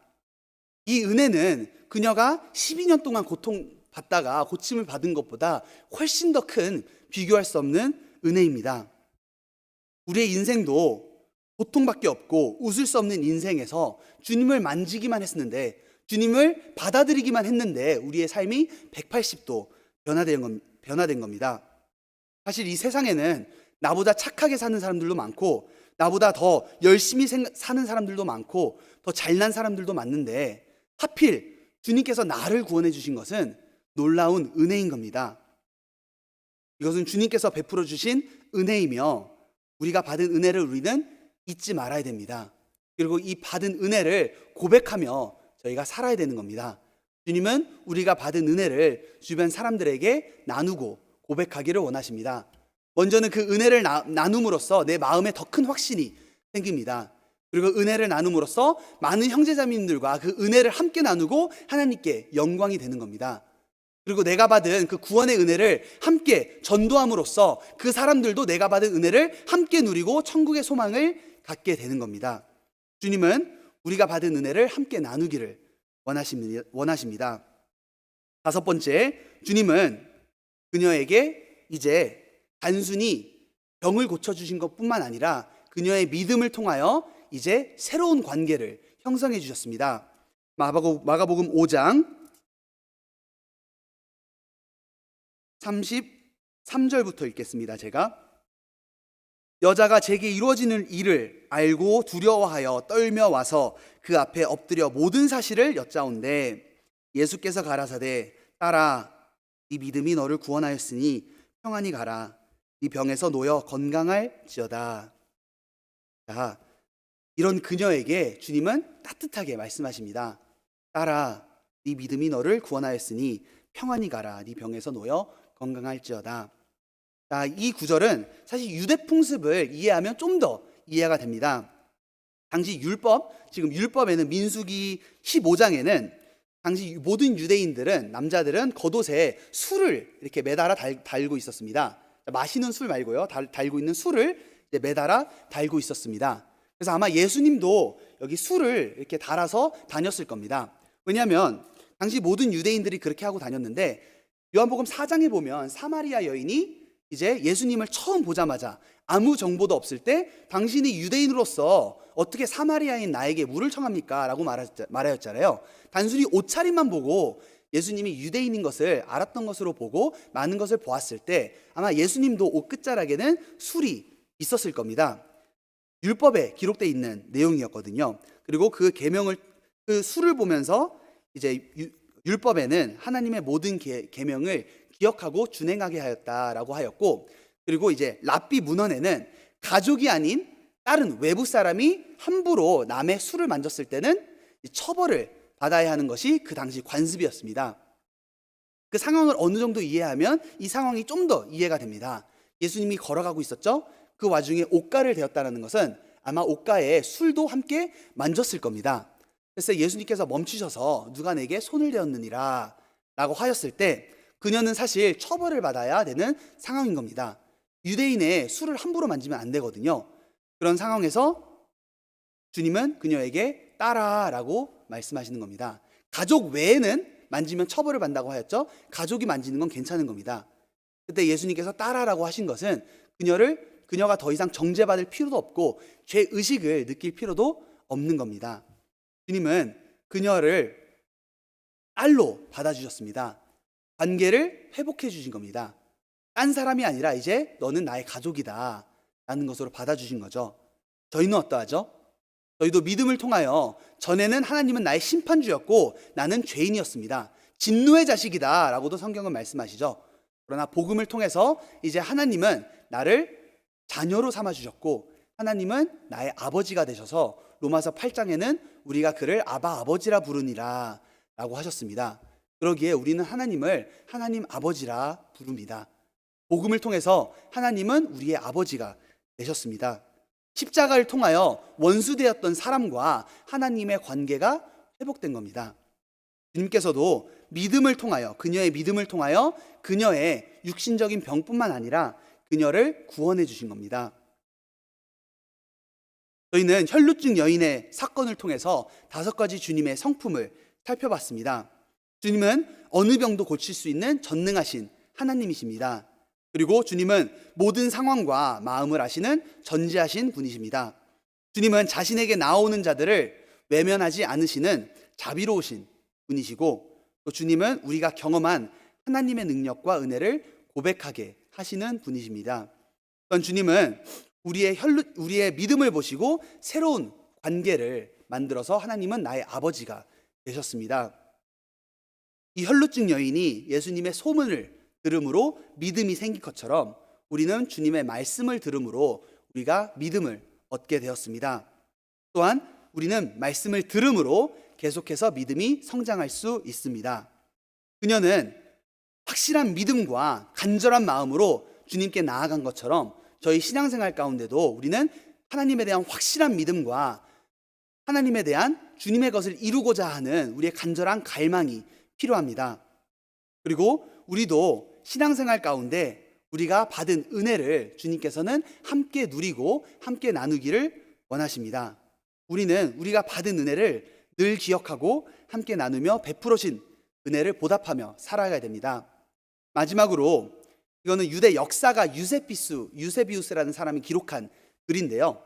이 은혜는 그녀가 12년 동안 고통받다가 고침을 받은 것보다 훨씬 더 큰, 비교할 수 없는 은혜입니다. 우리의 인생도 고통밖에 없고 웃을 수 없는 인생에서 주님을 만지기만 했는데, 주님을 받아들이기만 했는데 우리의 삶이 180도 변화된 겁니다. 사실 이 세상에는 나보다 착하게 사는 사람들도 많고 나보다 더 열심히 사는 사람들도 많고 더 잘난 사람들도 많은데, 하필 주님께서 나를 구원해 주신 것은 놀라운 은혜인 겁니다. 이것은 주님께서 베풀어 주신 은혜이며 우리가 받은 은혜를 우리는 잊지 말아야 됩니다. 그리고 이 받은 은혜를 고백하며 저희가 살아야 되는 겁니다. 주님은 우리가 받은 은혜를 주변 사람들에게 나누고 고백하기를 원하십니다. 먼저는 그 은혜를 나눔으로써 내 마음에 더 큰 확신이 생깁니다. 그리고 은혜를 나눔으로써 많은 형제자매님들과 그 은혜를 함께 나누고 하나님께 영광이 되는 겁니다. 그리고 내가 받은 그 구원의 은혜를 함께 전도함으로써 그 사람들도 내가 받은 은혜를 함께 누리고 천국의 소망을 갖게 되는 겁니다. 주님은 우리가 받은 은혜를 함께 나누기를 원하십니다. 다섯 번째, 주님은 그녀에게 이제 단순히 병을 고쳐주신 것뿐만 아니라 그녀의 믿음을 통하여 이제 새로운 관계를 형성해 주셨습니다. 마가복음 5장 33절부터 읽겠습니다. 제가 여자가 제게 이루어지는 일을 알고 두려워하여 떨며 와서 그 앞에 엎드려 모든 사실을 여짜온대 예수께서 가라사대 딸아 네 믿음이 너를 구원하였으니 평안히 가라 네 병에서 놓여 건강할지어다. 자, 이런 그녀에게 주님은 따뜻하게 말씀하십니다. 딸아 네 믿음이 너를 구원하였으니 평안히 가라 네 병에서 놓여 건강할지어다. 자, 이 구절은 사실 유대 풍습을 이해하면 좀 더 이해가 됩니다. 당시 지금 율법에는 민수기 15장에는 당시 모든 유대인들은 남자들은 겉옷에 술을 이렇게 매달아 달고 있었습니다. 마시는 술 말고요. 달고 있는 술을 이제 매달아 달고 있었습니다. 그래서 아마 예수님도 여기 술을 이렇게 달아서 다녔을 겁니다. 왜냐하면 당시 모든 유대인들이 그렇게 하고 다녔는데 요한복음 4장에 보면 사마리아 여인이 이제 예수님을 처음 보자마자 아무 정보도 없을 때 당신이 유대인으로서 어떻게 사마리아인 나에게 물을 청합니까? 라고 말하였잖아요. 단순히 옷차림만 보고 예수님이 유대인인 것을 알았던 것으로 보고 많은 것을 보았을 때 아마 예수님도 옷 끝자락에는 술이 있었을 겁니다. 율법에 기록되어 있는 내용이었거든요. 그리고 그 술을 보면서 이제 율법에는 하나님의 모든 계명을 기억하고 준행하게 하였다라고 하였고, 그리고 이제 랍비 문헌에는 가족이 아닌 다른 외부 사람이 함부로 남의 술을 만졌을 때는 처벌을 받아야 하는 것이 그 당시 관습이었습니다. 그 상황을 어느 정도 이해하면 이 상황이 좀 더 이해가 됩니다. 예수님이 걸어가고 있었죠. 그 와중에 옷가를 대었다는 것은 아마 옷가에 술도 함께 만졌을 겁니다. 그래서 예수님께서 멈추셔서 누가 내게 손을 대었느니라 라고 하였을 때 그녀는 사실 처벌을 받아야 되는 상황인 겁니다. 유대인의 술을 함부로 만지면 안 되거든요. 그런 상황에서 주님은 그녀에게 따라라고 말씀하시는 겁니다. 가족 외에는 만지면 처벌을 받는다고 하였죠. 가족이 만지는 건 괜찮은 겁니다. 그때 예수님께서 따라라고 하신 것은 그녀가 더 이상 정죄받을 필요도 없고 죄의식을 느낄 필요도 없는 겁니다. 주님은 그녀를 딸로 받아주셨습니다. 관계를 회복해 주신 겁니다. 딴 사람이 아니라 이제 너는 나의 가족이다 라는 것으로 받아주신 거죠. 저희는 어떠하죠? 저희도 믿음을 통하여 전에는 하나님은 나의 심판주였고 나는 죄인이었습니다. 진노의 자식이다 라고도 성경은 말씀하시죠. 그러나 복음을 통해서 이제 하나님은 나를 자녀로 삼아주셨고 하나님은 나의 아버지가 되셔서 로마서 8장에는 우리가 그를 아바 아버지라 부르니라 라고 하셨습니다. 그러기에 우리는 하나님을 하나님 아버지라 부릅니다. 복음을 통해서 하나님은 우리의 아버지가 되셨습니다. 십자가를 통하여 원수되었던 사람과 하나님의 관계가 회복된 겁니다. 주님께서도 믿음을 통하여 그녀의 믿음을 통하여 그녀의 육신적인 병뿐만 아니라 그녀를 구원해 주신 겁니다. 저희는 혈루증 여인의 사건을 통해서 5가지 주님의 성품을 살펴봤습니다. 주님은 어느 병도 고칠 수 있는 전능하신 하나님이십니다. 그리고 주님은 모든 상황과 마음을 아시는 전지하신 분이십니다. 주님은 자신에게 나오는 자들을 외면하지 않으시는 자비로우신 분이시고 또 주님은 우리가 경험한 하나님의 능력과 은혜를 고백하게 하시는 분이십니다. 또한 주님은 우리의 믿음을 보시고 새로운 관계를 만들어서 하나님은 나의 아버지가 되셨습니다. 이 혈루증 여인이 예수님의 소문을 들음으로 믿음이 생긴 것처럼 우리는 주님의 말씀을 들음으로 우리가 믿음을 얻게 되었습니다. 또한 우리는 말씀을 들음으로 계속해서 믿음이 성장할 수 있습니다. 그녀는 확실한 믿음과 간절한 마음으로 주님께 나아간 것처럼 저희 신앙생활 가운데도 우리는 하나님에 대한 확실한 믿음과 하나님에 대한 주님의 것을 이루고자 하는 우리의 간절한 갈망이 필요합니다. 그리고 우리도 신앙생활 가운데 우리가 받은 은혜를 주님께서는 함께 누리고 함께 나누기를 원하십니다. 우리는 우리가 받은 은혜를 늘 기억하고 함께 나누며 베풀어진 은혜를 보답하며 살아가야 됩니다. 마지막으로 이거는 유대 역사가 유세비우스라는 사람이 기록한 글인데요.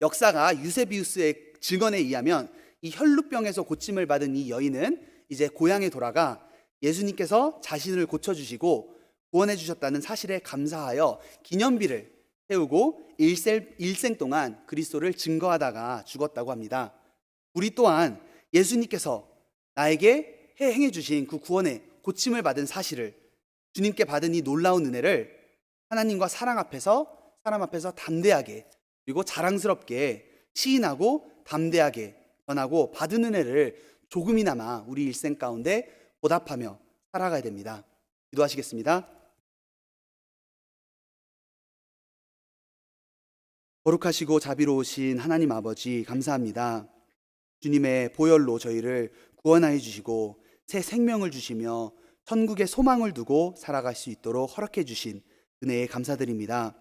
역사가 유세비우스의 증언에 의하면 이 혈루병에서 고침을 받은 이 여인은 이제 고향에 돌아가 예수님께서 자신을 고쳐주시고 구원해 주셨다는 사실에 감사하여 기념비를 세우고 일생 동안 그리스도를 증거하다가 죽었다고 합니다. 우리 또한 예수님께서 나에게 행해 주신 그 구원의 고침을 받은 사실을, 주님께 받은 이 놀라운 은혜를 하나님과 사람 앞에서 담대하게 그리고 자랑스럽게 시인하고 담대하게 전하고 받은 은혜를 조금이나마 우리 일생 가운데 보답하며 살아가야 됩니다. 기도하시겠습니다. 거룩하시고 자비로우신 하나님 아버지, 감사합니다. 주님의 보혈로 저희를 구원하여 주시고 새 생명을 주시며 천국의 소망을 두고 살아갈 수 있도록 허락해 주신 은혜에 감사드립니다.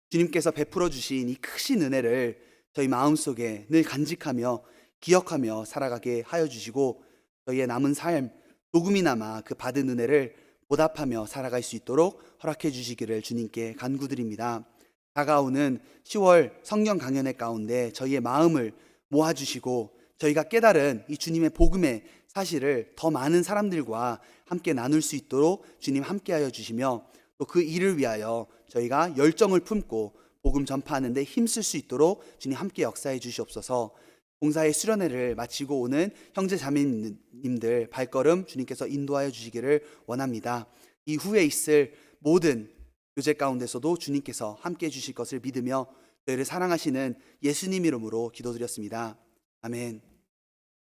주님께서 베풀어 주신 이 크신 은혜를 저희 마음속에 늘 간직하며 기억하며 살아가게 하여 주시고 저희의 남은 삶 조금이나마 그 받은 은혜를 보답하며 살아갈 수 있도록 허락해 주시기를 주님께 간구드립니다. 다가오는 10월 성령 강연회 가운데 저희의 마음을 모아주시고 저희가 깨달은 이 주님의 복음의 사실을 더 많은 사람들과 함께 나눌 수 있도록 주님 함께하여 주시며 또 그 일을 위하여 저희가 열정을 품고 복음 전파하는 데 힘쓸 수 있도록 주님 함께 역사해 주시옵소서. 봉사의 수련회를 마치고 오는 형제 자매님들 발걸음 주님께서 인도하여 주시기를 원합니다. 이후에 있을 모든 교제 가운데서도 주님께서 함께 해 주실 것을 믿으며 저희를 사랑하시는 예수님 이름으로 기도드렸습니다. 아멘.